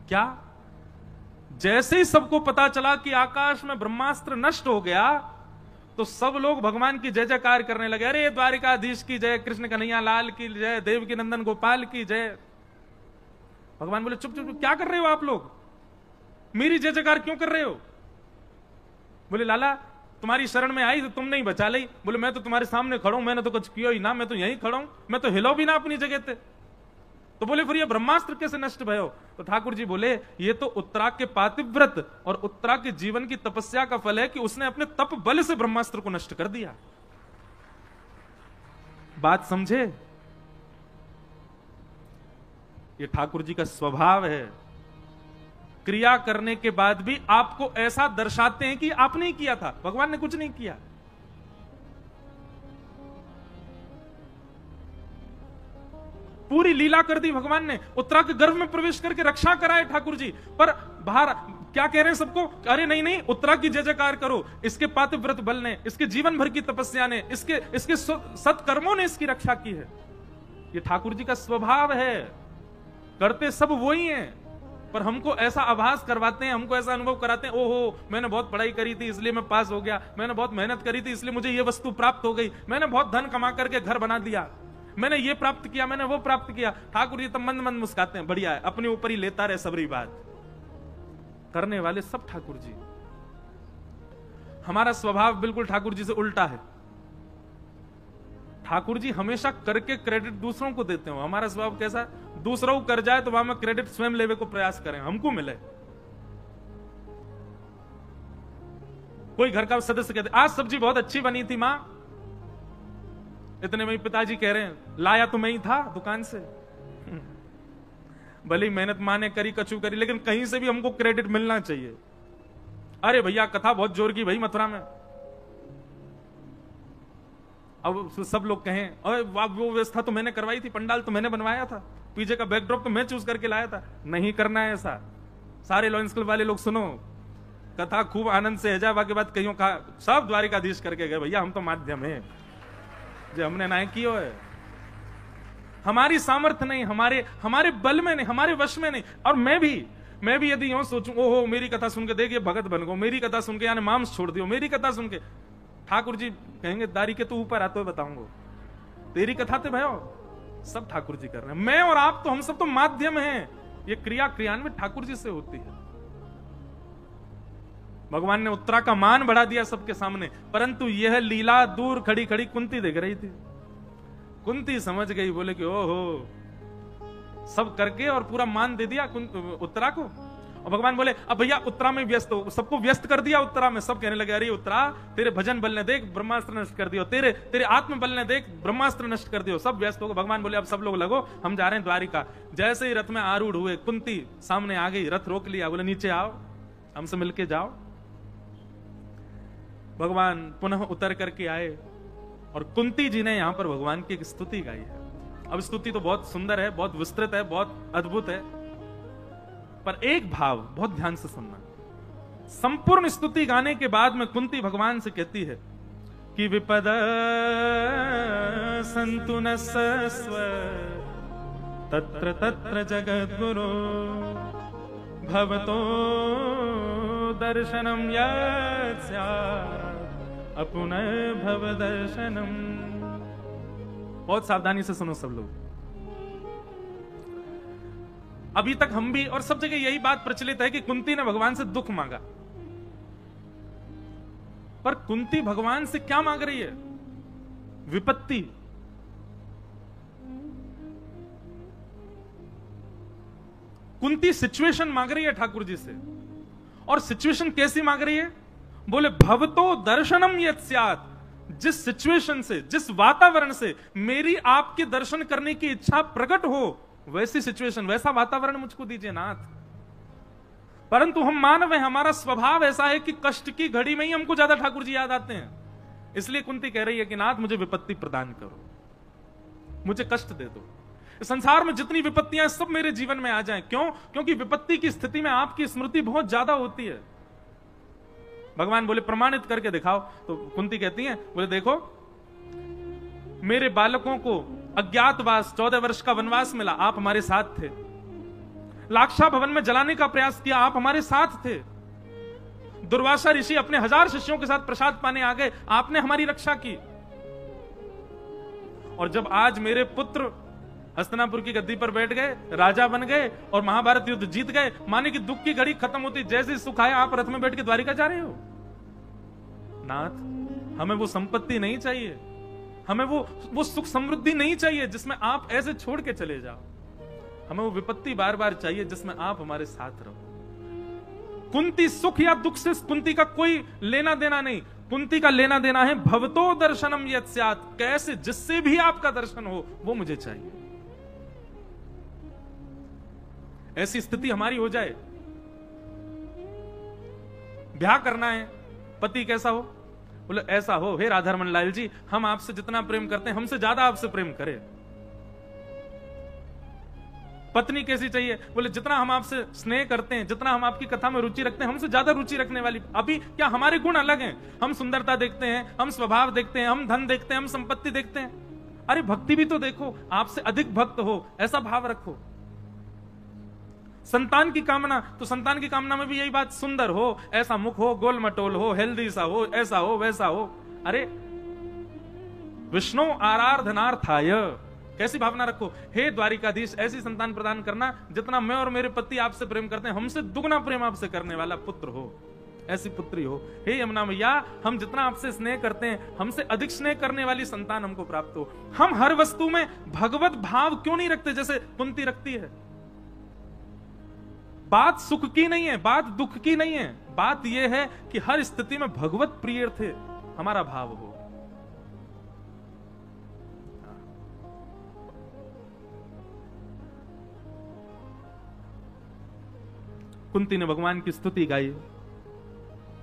क्या? जैसे ही सबको पता चला कि आकाश में ब्रह्मास्त्र नष्ट हो गया, तो सब लोग भगवान की जय जयकार करने लगे, अरे द्वारिकाधीश की जय, कृष्ण कन्हैया लाल की जय, देवकी नंदन गोपाल की जय। भगवान बोले चुप चुप चुप, क्या कर रहे हो आप लोग, मेरी जय जयकार क्यों कर रहे हो? बोले लाला तुम्हारी शरण में आई तो तुम नहीं बचा ली। बोले मैं तो तुम्हारे सामने खड़ा हूं, मैंने तो कुछ किया ही ना, मैं तो यहीं खड़ा हूं, मैं तो हिलो भी ना अपनी जगह पे। तो बोले फिर ये ब्रह्मास्त्र कैसे नष्ट भयो? तो ठाकुर जी बोले ये तो उत्तरा के पातिव्रत और उत्तरा के जीवन की तपस्या का फल है कि उसने अपने तप बल से ब्रह्मास्त्र को नष्ट कर दिया। बात समझे? ये ठाकुर जी का स्वभाव है, क्रिया करने के बाद भी आपको ऐसा दर्शाते हैं कि आपने ही किया था, भगवान ने कुछ नहीं किया। पूरी लीला कर दी भगवान ने, उत्तरा के गर्भ में प्रवेश करके रक्षा कराए ठाकुर जी। पर बाहर क्या कह रहे हैं सबको, अरे नहीं नहीं उत्तरा की जय जयकार करो, इसके पातिव्रत बल ने, इसके जीवन भर की तपस्या ने, इसके सत्कर्मों ने इसकी रक्षा की है। ये ठाकुर जी का स्वभाव है, करते सब वो ही हैं, पर हमको ऐसा आभास करवाते हैं, हमको ऐसा अनुभव कराते हैं, ओहो मैंने बहुत पढ़ाई करी थी इसलिए मैं पास हो गया, मैंने बहुत मेहनत करी थी इसलिए मुझे ये वस्तु प्राप्त हो गई, मैंने बहुत धन कमा करके घर बना दिया, मैंने ये प्राप्त किया, मैंने वो प्राप्त किया। ठाकुर जी तो मंद मंद मुस्काते हैं, बढ़िया है, अपने ऊपर ही लेता रहे सबरी बात। करने वाले सब ठाकुर जी। हमारा स्वभाव बिल्कुल ठाकुर जी से उल्टा है। ठाकुर जी हमेशा करके क्रेडिट दूसरों को देते हो। हमारा स्वभाव कैसा, दूसरों को कर जाए तो वहां में क्रेडिट स्वयं लेवे को प्रयास करें, हमको मिले। कोई घर का सदस्य कहते आज सब्जी बहुत अच्छी बनी थी मां, इतने में पिताजी कह रहे हैं लाया तो मैं ही था दुकान से। भले मेहनत मां ने करी, कछु करी, लेकिन कहीं से भी हमको क्रेडिट मिलना चाहिए। अरे भैया कथा बहुत जोर की भाई मथुरा में। अब सब लोग कहें अरे वो व्यवस्था तो मैंने करवाई थी, पंडाल तो मैंने बनवाया था, पीछे का बैकड्रॉप तो मैं चूज करके लाया था। नहीं करना है ऐसा। सारे लॉयंस क्लब वाले लोग सुनो, कथा खूब आनंद से हैजाबा के बाद कहीं कहा सब द्वारिकाधीश करके गए, भैया हम तो माध्यम है जो हमने ना कियो है, हमारी सामर्थ्य नहीं, हमारे बल में नहीं, हमारे वश में नहीं। और मैं भी यदि यूं सोचूं ओहो मेरी कथा सुन के देखिए भगत बन गो, मेरी कथा सुन के यानी मांस छोड़ दियो, मेरी कथा सुन के, ठाकुर जी कहेंगे दारी के तो ऊपर आते हुए बताऊंगा, तेरी कथा थे भयो सब ठाकुर जी कर रहे हैं, मैं और आप तो हम सब तो माध्यम हैं। ये क्रिया क्रियान्वित ठाकुर जी से होती है। भगवान ने उत्तरा का मान बढ़ा दिया सबके सामने, परंतु यह लीला दूर खड़ी खड़ी कुंती देख रही थी। कुंती समझ गई, बोले कि ओहो सब करके और पूरा मान दे दिया उत्तरा को। और भगवान बोले अब भैया उत्तरा में व्यस्त हो, सबको व्यस्त कर दिया उत्तरा में। सब कहने लगे अरे उत्तरा तेरे भजन बल ने देख ब्रह्मास्त्र नष्ट कर दियो, तेरे आत्म बल ने देख ब्रह्मास्त्र नष्ट कर दियो, सब व्यस्त हो गए। भगवान बोले अब सब लोग लगो, हम जा रहे हैं द्वारिका। जैसे ही रथ में आरूढ़ हुए, कुंती सामने आ गई, रथ रोक लिया, बोले नीचे आओ हमसे मिलके जाओ। भगवान पुनः उतर करके आए और कुंती जी ने यहां पर भगवान की एक स्तुति गाई है। अब स्तुति तो बहुत सुंदर है, बहुत विस्तृत है, बहुत अद्भुत है, पर एक भाव बहुत ध्यान से सुनना। संपूर्ण स्तुति गाने के बाद में कुंती भगवान से कहती है कि विपद संतु न सस्व तत्र तत्र जगद्गुरो भवतो दर्शनम अपुनः भव दर्शनम। बहुत सावधानी से सुनो सब लोग। अभी तक हम भी और सब जगह यही बात प्रचलित है कि कुंती ने भगवान से दुख मांगा, पर कुंती भगवान से क्या मांग रही है? विपत्ति। कुंती सिचुएशन मांग रही है ठाकुर जी से। और सिचुएशन कैसी मांग रही है? बोले भवतो दर्शनम यत् स्यात्, जिस सिचुएशन से, जिस वातावरण से मेरी आपके दर्शन करने की इच्छा प्रकट हो, वैसी सिचुएशन, वैसा वातावरण मुझको दीजिए नाथ। परंतु हम मानव हैं, हमारा स्वभाव ऐसा है कि कष्ट की घड़ी में ही हमको ज्यादा ठाकुर जी याद आते हैं। इसलिए कुंती कह रही है कि नाथ मुझे विपत्ति प्रदान करो, मुझे कष्ट दे दो। संसार में जितनी विपत्तियां सब मेरे जीवन में आ जाएं। क्यों? क्योंकि विपत्ति की स्थिति में आपकी स्मृति बहुत ज्यादा होती है। भगवान बोले प्रमाणित करके दिखाओ। तो कुंती कहती है, बोले देखो मेरे बालकों को अज्ञातवास 14 वर्ष का वनवास मिला, आप हमारे साथ थे। लाक्षा भवन में जलाने का प्रयास किया, आप हमारे साथ थे। दुर्वासा ऋषि अपने 1000 शिष्यों के साथ प्रसाद पाने आ गए, आपने हमारी रक्षा की। और जब आज मेरे पुत्र हस्तिनापुर की गद्दी पर बैठ गए, राजा बन गए और महाभारत युद्ध जीत गए, माने कि दुख की घड़ी खत्म होती, जैसे सुख आए आप रथ में बैठ के द्वारिका जा रहे हो। नाथ, हमें वो संपत्ति नहीं चाहिए, हमें वो सुख समृद्धि नहीं चाहिए जिसमें आप ऐसे छोड़ के चले जाओ। हमें वो विपत्ति बार बार चाहिए जिसमें आप हमारे साथ रहो। कुंती सुख या दुख से कुंती का कोई लेना देना नहीं, कुंती का लेना देना है भवतो दर्शनम यत् स्यात्, कैसे जिससे भी आपका दर्शन हो वो मुझे चाहिए। ऐसी स्थिति हमारी हो जाए। ब्याह करना है, पति कैसा हो? बोले ऐसा हो, हे राधारमण लाल जी, हम आपसे जितना प्रेम करते हैं हमसे ज्यादा आपसे प्रेम करें। पत्नी कैसी चाहिए? बोले जितना हम आपसे स्नेह करते हैं, जितना हम आपकी कथा में रुचि रखते हैं, हमसे ज्यादा रुचि रखने वाली। अभी क्या हमारे गुण अलग हैं? हम सुंदरता देखते हैं, हम स्वभाव देखते हैं, हम धन देखते हैं, हम संपत्ति देखते हैं। अरे भक्ति भी तो देखो, आपसे अधिक भक्त हो, ऐसा भाव रखो। संतान की कामना, तो संतान की कामना में भी यही बात, सुंदर हो, ऐसा मुख हो, गोल मटोल हो, हेल्दी सा हो, ऐसा हो, वैसा हो। अरे विष्णु आराधनार्थाय, कैसी भावना रखो, हे द्वारिकाधीश ऐसी संतान प्रदान करना जितना मैं और मेरे पति आपसे प्रेम करते हैं, हमसे दुगना प्रेम आपसे करने वाला पुत्र हो, ऐसी पुत्री हो। हे यमुना मैया, हम जितना आपसे स्नेह करते हैं हमसे अधिक स्नेह करने वाली संतान हमको प्राप्त हो। हम हर वस्तु में भगवत भाव क्यों नहीं रखते जैसे कुंती रखती है? बात सुख की नहीं है, बात दुख की नहीं है, बात यह है कि हर स्थिति में भगवत प्रिय थे हमारा भाव हो। कुंती ने भगवान की स्तुति गाई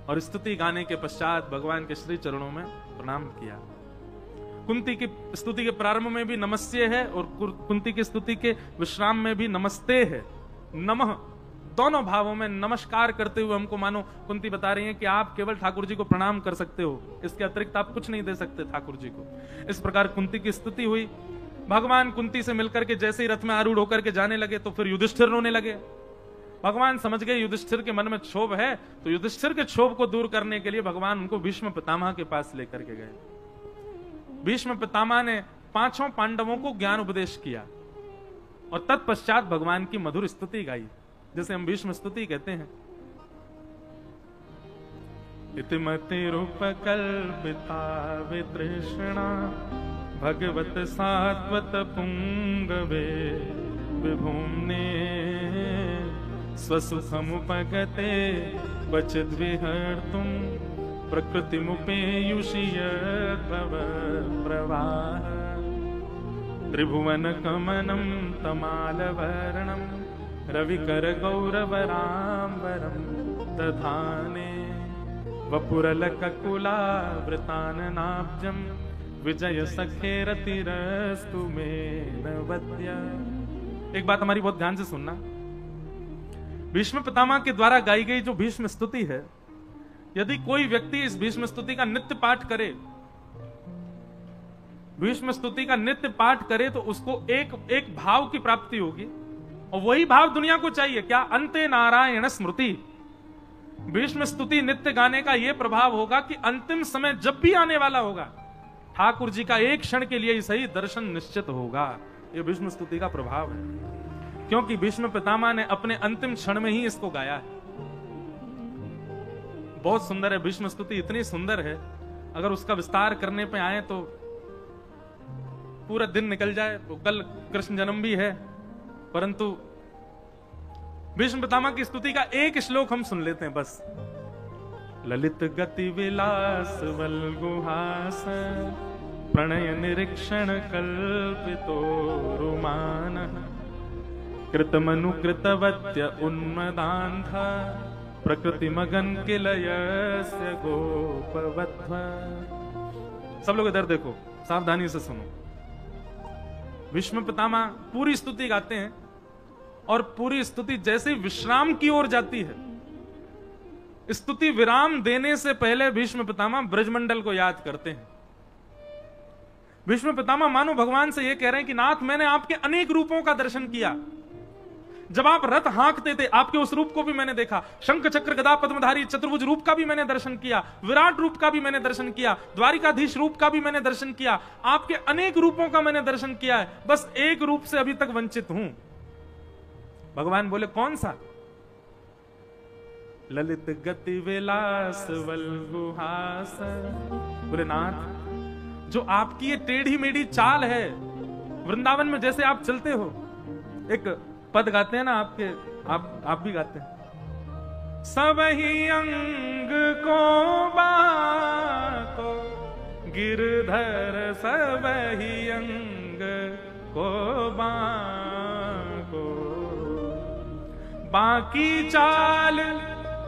और स्तुति गाने के पश्चात भगवान के श्री चरणों में प्रणाम किया। कुंती की स्तुति के प्रारंभ में भी नमस्ते है और कुंती की स्तुति के विश्राम में भी नमस्ते है। नमः दोनों भावों में नमस्कार करते हुए हमको मानो कुंती बता रही है कि आप केवल ठाकुर जी को प्रणाम कर सकते हो, इसके अतिरिक्त आप कुछ नहीं दे सकते ठाकुर जी को। इस प्रकार कुंती की स्तुति हुई। भगवान कुंती से मिलकर के जैसे ही रथ में आरूढ़ होकर के जाने लगे तो फिर युधिष्ठिर रोने लगे। भगवान समझ गए युधिष्ठिर के मन में क्षोभ है, तो युधिष्ठिर के क्षोभ को दूर करने के लिए भगवान उनको भीष्म पितामह के पास लेकर के गए। भीष्म पितामह ने 5 पांडवों को ज्ञान उपदेश किया और तत्पश्चात भगवान की मधुर स्तुति गाई, जैसे हम भीष्म स्तुति कहते हैं। इतिमतिरुपकल्पिता वितृष्णा भगवत सात्वत पुंगवे विभुम्ने स्वसुखमुपगते वचिद्विहर्तुं प्रकृतिमुपेयुषि यद्भव प्रवाह त्रिभुवनकमनं तमालवर्णं रविकर गौरवराम्बरं दधाने वपुरलककुलावृताननाब्जं विजय सखेरतिरस्तु मे नवद्या। एक बात हमारी बहुत ध्यान से सुनना, भीष्म पितामह के द्वारा गाई गई जो भीष्म स्तुति है, यदि कोई व्यक्ति इस भीष्म स्तुति का नित्य पाठ करे, भीष्म स्तुति का नित्य पाठ करे तो उसको एक भाव की प्राप्ति होगी और वही भाव दुनिया को चाहिए। क्या? अंते नारायण स्मृति। भीष्म स्तुति नित्य गाने का यह प्रभाव होगा कि अंतिम समय जब भी आने वाला होगा ठाकुर जी का एक क्षण के लिए ही सही दर्शन निश्चित होगा। यह भीष्म स्तुति का प्रभाव है, क्योंकि भीष्म पितामह ने अपने अंतिम क्षण में ही इसको गाया है। बहुत सुंदर है भीष्म स्तुति, इतनी सुंदर है अगर उसका विस्तार करने पे आए तो पूरा दिन निकल जाए। तो कल कृष्ण जन्म भी है, परंतु भीष्म पितामह की स्तुति का एक श्लोक हम सुन लेते हैं बस। ललित गति विलास वल्गुहास प्रणय निरीक्षण कल्पितो रुमान कृतमनुकृतवत्य उन्मदान्धा प्रकृति मगन किलयस्य गोपवत्व। सब लोग इधर देखो, सावधानी से सुनो। भीष्म पितामह पूरी स्तुति गाते हैं और पूरी स्तुति जैसे विश्राम की ओर जाती है, स्तुति विराम देने से पहले भीष्म पितामह ब्रजमंडल को याद करते हैं। भीष्म पितामह मानो भगवान से यह कह रहे हैं कि नाथ, मैंने आपके अनेक रूपों का दर्शन किया, जब आप रथ हाँकते थे, आपके उस रूप को भी मैंने देखा। शंख चक्र गदा पद्मधारी चतुर्भुज रूप का भी मैंने दर्शन किया, विराट रूप का भी मैंने दर्शन किया, द्वारिकाधीश रूप का भी मैंने दर्शन किया, आपके अनेक रूपों का मैंने दर्शन किया है, बस एक रूप से अभी तक वंचित हूं। भगवान बोले कौन सा? ललित गति विलास वल्गुहास। बोले नाथ, जो आपकी ये टेढ़ी मेढ़ी चाल है, वृंदावन में जैसे आप चलते हो, एक पद गाते हैं ना आपके, आप भी गाते हैं, सब ही अंग को बाको गिरधर, सब ही अंग को बाको, बाकी चाल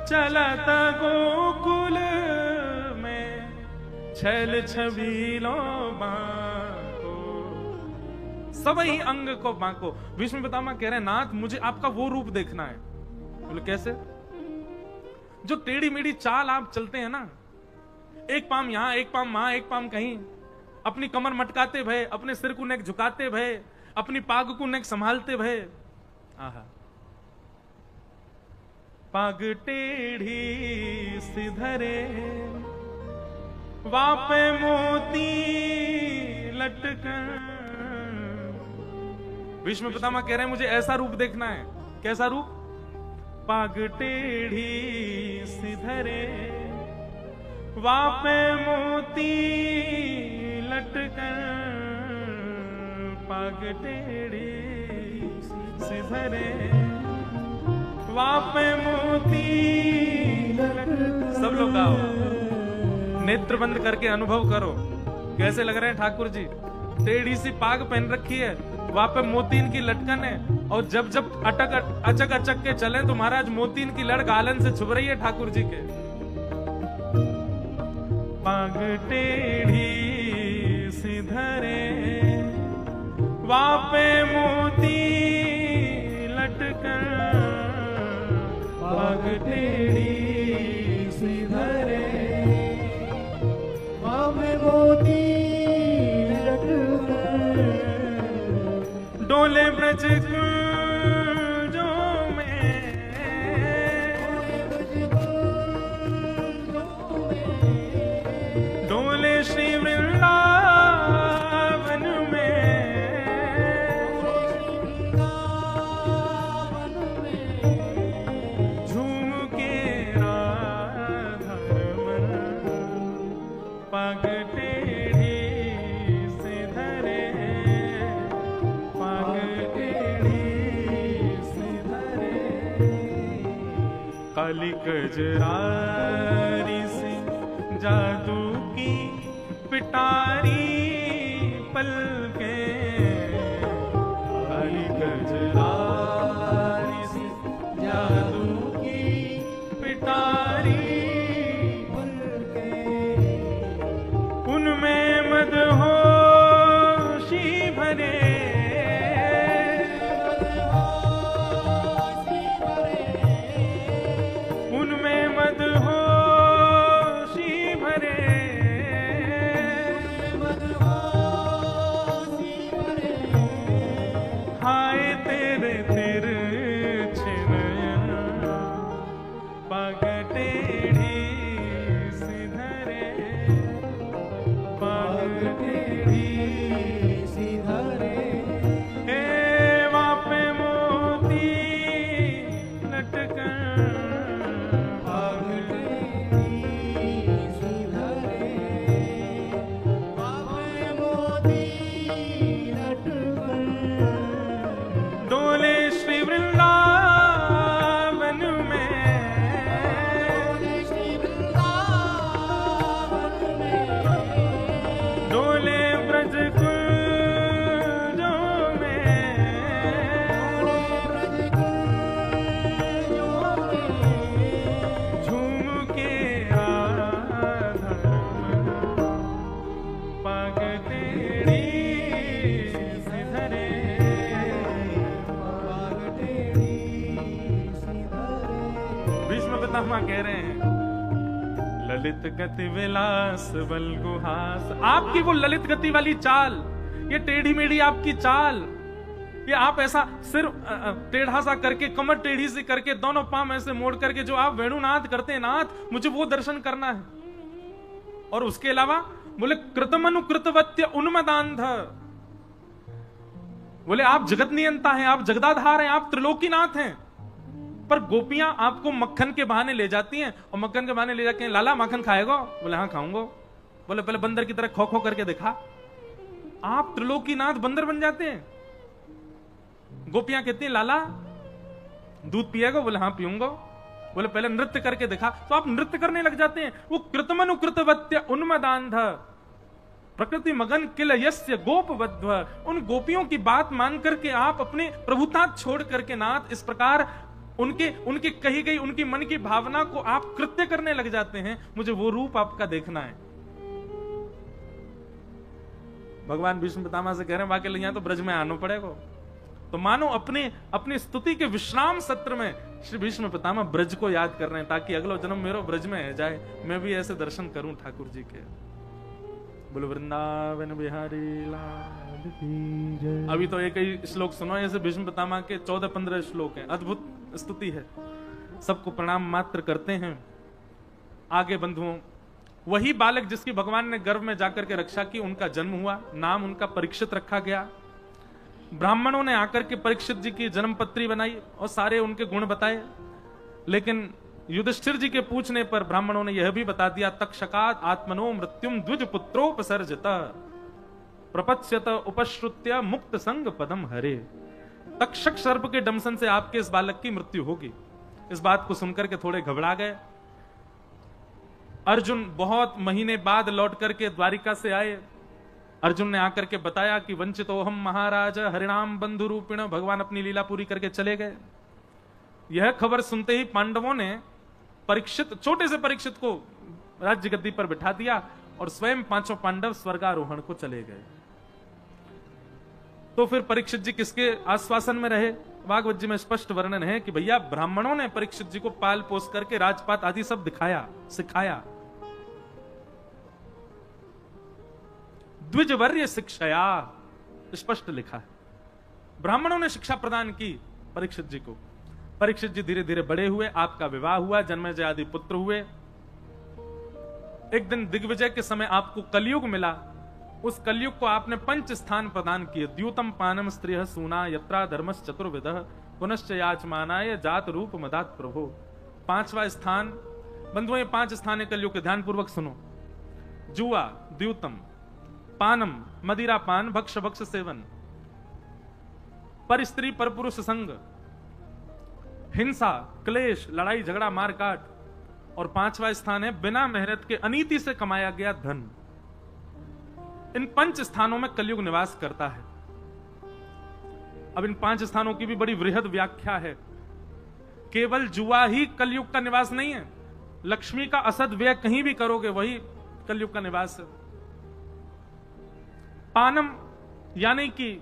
चलत गोकुल में, छल छबीलो बाको, सब ही अंग को बाको। विष्णु पितामह कह रहे हैं नाथ, मुझे आपका वो रूप देखना है। बोले कैसे? जो टेढ़ी मेढ़ी चाल आप चलते हैं ना, एक पाम यहां, एक पाम वहां, एक पाम कहीं, अपनी कमर मटकाते भय, अपने सिर को नेक झुकाते भय, अपनी पाग को नेक संभालते भय। आहा, पाग टेढ़ी सिधरे, वापे मोती लटकन। विष्णु पितामह कह रहे हैं मुझे ऐसा रूप देखना है। कैसा रूप? पाग टेढ़ी सिधरे, वापे मोती लटकन, पाग टेढ़ी सिधरे, वापे मोती। सब लोग गाओ, नेत्र बंद करके अनुभव करो कैसे लग रहे हैं ठाकुर जी। टेढ़ी सी पाग पहन रखी है, वापे मोतीन की लटकन है, और जब जब अचक अचक के चले तो महाराज मोतीन की लड़ गालन से छुप रही है ठाकुर जी के। पाग टेढ़ी सिधरे, वापे मोती लटकन, पाग टेढ़ी सिधरे, वापे मोती लटकन, डोले ब्रज कुंजों में, डोले श्री वृंदावन में, झूम के राधा रमन, पाग टेढ़ी सिधरे, पाग टेढ़ी सिधरे, काली कजरारी सी जादू की पिटारी पलके, काली कजरारी सी जादू की पिटारी पलके, उनमें मदहोशी भरे, उनमें मदहोशी भरे, हाय तेरे तिरछे नयन, पाग टेढ़ी सिधरे, पाग टेढ़ी सिधरे, हे वापे मोती लटकन, पाग टेढ़ी सिधरे, वापे मोती लटकन, डोले श्री वृंदावन में, डोले ब्रज कुंजों में, झूम के राधा रमन, पाग टेढ़ी सिधरे, पाग टेढ़ी सिधरे। विष्णु पितामह कह रहे हैं ललित गति विलास बलगुहास, आपकी वो ललित गति वाली चाल, ये टेढ़ी मेढ़ी आपकी चाल, ये आप ऐसा सिर टेढ़ा सा करके, कमर टेढ़ी सी करके, दोनों पांव ऐसे मोड़ करके जो आप वेणुनाद करते हैं, नाथ मुझे वो दर्शन करना है। और उसके अलावा बोले कृतमनुकृतवत्य उन्मदांध, बोले आप जगत नियंता हैं, आप जगदाधार हैं, आप त्रिलोकीनाथ हैं, पर गोपियां आपको मक्खन के बहाने ले जाती हैं, और मक्खन के बहाने ले जाके लाला माखन खाएगा? बोले हाँ खाऊंगा। बोले पहले बंदर की तरह खो खो करके दिखा। आप त्रिलोकीनाथ बंदर बन जाते हैं। गोपियां कहती हैं लाला दूध पिएगा? बोले हाँ पीऊंगा। बोले पहले नृत्य करके दिखा, तो आप नृत्य करने लग जाते हैं। वो कृतमनुकृतवत्य उन्मदांध प्रकृति मगन किल यस्य गोपवध्व, उन गोपियों की बात मान करके आप अपने प्रभुता छोड़ करके नाथ इस प्रकार उनके कही गई उनकी मन की भावना को आप कृत्य करने लग जाते हैं। मुझे वो रूप आपका देखना है। भगवान भीष्म पितामह से कह रहे हैं वाकई यहां तो ब्रज में आना पड़ेगा। तो मानो अपनी स्तुति के विश्राम सत्र में श्री भीष्म पितामह ब्रज को याद कर रहे हैं, ताकि अगला जन्म मेरा ब्रज में है जाए, मैं भी ऐसे दर्शन करूं ठाकुर जी के। बोलो वृंदावन बिहारी लाल की जय। अभी तो एक ही श्लोक सुनो, ऐसे भीष्म पितामह के 14-15 श्लोक हैं, अद्भुत स्तुति है। सबको प्रणाम मात्र करते हैं। आगे बंधुओं, वही बालक जिसकी भगवान ने गर्भ में जाकर के रक्षा की, उनका जन्म हुआ, नाम उनका परीक्षित रखा गया। ब्राह्मणों ने आकर के परीक्षित जी की जन्मपत्री बनाई और सारे उनके गुण बताए, लेकिन युधिष्ठिर जी के पूछने पर ब्राह्मणों ने यह भी बता दिया, तक्षकात आत्मनो मृत्युम द्विज पुत्रोपसर्जित प्रपत्स्यत उपश्रुत्य मुक्त संग पदम हरे। तक्षक सर्प के डंसन से आपके इस बालक की मृत्यु होगी। इस बात को सुनकर के थोड़े घबरा गए। अर्जुन बहुत महीने बाद लौट करके द्वारिका से आए। अर्जुन ने आकर के बताया कि वंचितोहम महाराज हरिणाम बंधु रूपिण, भगवान अपनी लीला पूरी करके चले गए। यह खबर सुनते ही पांडवों ने परीक्षित, छोटे से परीक्षित को राज्य गद्दी पर बिठा दिया और स्वयं 5 पांडव स्वर्गारोहण को चले गए। तो फिर परीक्षित जी किसके आश्वासन में रहे? भागवत जी में स्पष्ट वर्णन है कि भैया ब्राह्मणों ने परीक्षित जी को पाल पोस करके राजपाट आदि सब दिखाया, सिखाया। द्विजवर्य शिक्षया स्पष्ट लिखा है, ब्राह्मणों ने शिक्षा प्रदान की परीक्षित जी को। परीक्षित जी धीरे धीरे बड़े हुए, आपका विवाह हुआ, जन्मेजय आदि पुत्र हुए। एक दिन दिग्विजय के समय आपको कलयुग मिला। उस कलयुग को आपने 5 स्थान प्रदान किए। द्यूतम पानम स्त्रिय सूना यत्रा धर्मस चतुर्विधः पुनश्च याचमानाय जात रूप मदात प्रभो। 5वां स्थान बंधुओं, ये 5 स्थान है कलयुग के, ध्यान पूर्वक सुनो। जुआ, द्यूतम, पानम मदिरा पान, भक्ष भक्ष सेवन, पर स्त्री पर पुरुष संग, हिंसा, क्लेश, लड़ाई झगड़ा मारकाट, और 5वां स्थान है बिना मेहनत के अनीति से कमाया गया धन। इन 5 स्थानों में कलयुग निवास करता है। अब इन 5 स्थानों की भी बड़ी वृहद व्याख्या है। केवल जुआ ही कलयुग का निवास नहीं है, लक्ष्मी का असद व्यय कहीं भी करोगे वही कलयुग का निवास है। पानम यानी कि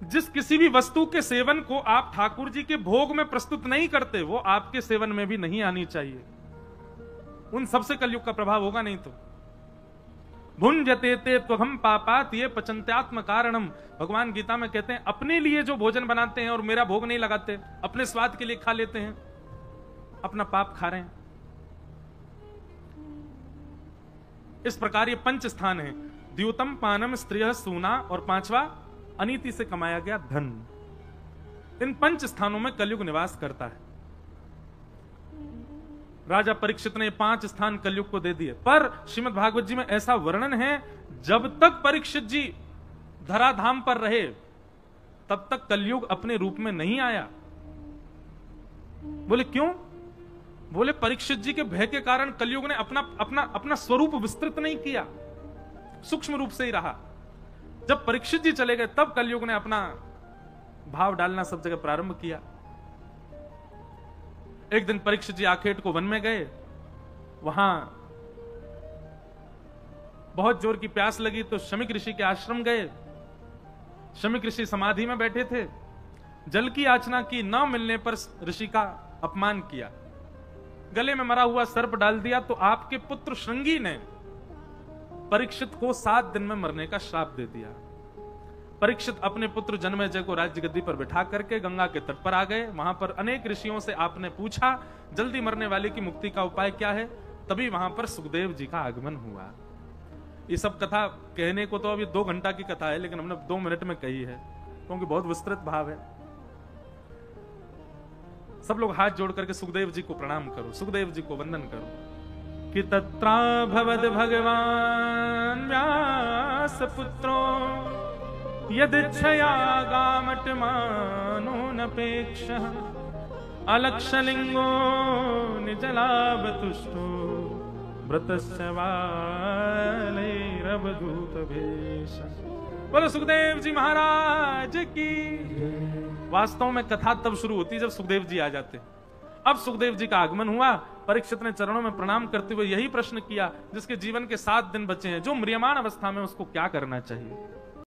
जिस किसी भी वस्तु के सेवन को आप ठाकुर जी के भोग में प्रस्तुत नहीं करते, वो आपके सेवन में भी नहीं आनी चाहिए। उन सबसे कलयुग का प्रभाव होगा नहीं तो। भुंजते ते त्वहम पापात ये पचंत्यात्म कारणम, भगवान गीता में कहते हैं अपने लिए जो भोजन बनाते हैं और मेरा भोग नहीं लगाते, अपने स्वाद के लिए खा लेते हैं, अपना पाप खा रहे हैं। इस प्रकार ये 5 स्थान है, द्यूतम पानम स्त्रिय सूना, और 5वां अनीति से कमाया गया धन। इन 5 स्थानों में कलयुग निवास करता है। राजा परीक्षित ने 5 स्थान कलयुग को दे दिए, पर श्रीमद् भागवत जी में ऐसा वर्णन है जब तक परीक्षित जी धराधाम पर रहे तब तक कलयुग अपने रूप में नहीं आया। बोले क्यों? बोले परीक्षित जी के भय के कारण कलयुग ने अपना स्वरूप विस्तृत नहीं किया, सूक्ष्म रूप से ही रहा। जब परीक्षित जी चले गए तब कलयुग ने अपना भाव डालना सब जगह प्रारंभ किया। एक दिन परीक्षित जी आखेट को वन में गए, वहां बहुत जोर की प्यास लगी तो शमिक ऋषि के आश्रम गए। शमिक ऋषि समाधि में बैठे थे, जल की याचना की, न मिलने पर ऋषि का अपमान किया, गले में मरा हुआ सर्प डाल दिया, तो आपके पुत्र श्रृंगी ने परीक्षित को 7 दिन में मरने का श्राप दे दिया। परीक्षित अपने पुत्र जन्मेजय को राज्य गद्दी पर बिठा करके गंगा के तट पर आ गए। वहां पर अनेक ऋषियों से आपने पूछा जल्दी मरने वाले की मुक्ति का उपाय क्या है। तभी वहां पर सुखदेव जी का आगमन हुआ। ये सब कथा कहने को तो अभी 2 घंटा की कथा है, लेकिन हमने 2 मिनट में कही है क्योंकि बहुत विस्तृत भाव है। सब लोग हाथ जोड़ करके सुखदेव जी को प्रणाम करो, सुखदेव जी को वंदन करो। कि तत्रा भवद भगवान व्यास पुत्रो यदिच्छया गामटमानो नपेक्ष अलक्षलिंगो निजलाभतुष्टो व्रतस्य वालैरवधूत भेष। बोलो सुखदेव जी महाराज की। वास्तव में कथा तब शुरू होती जब सुखदेव जी आ जाते। अब सुखदेव जी का आगमन हुआ। परीक्षित ने चरणों में प्रणाम करते हुए यही प्रश्न किया जिसके जीवन के 7 दिन बचे हैं, जो म्रियमाण अवस्था में उसको क्या करना चाहिए।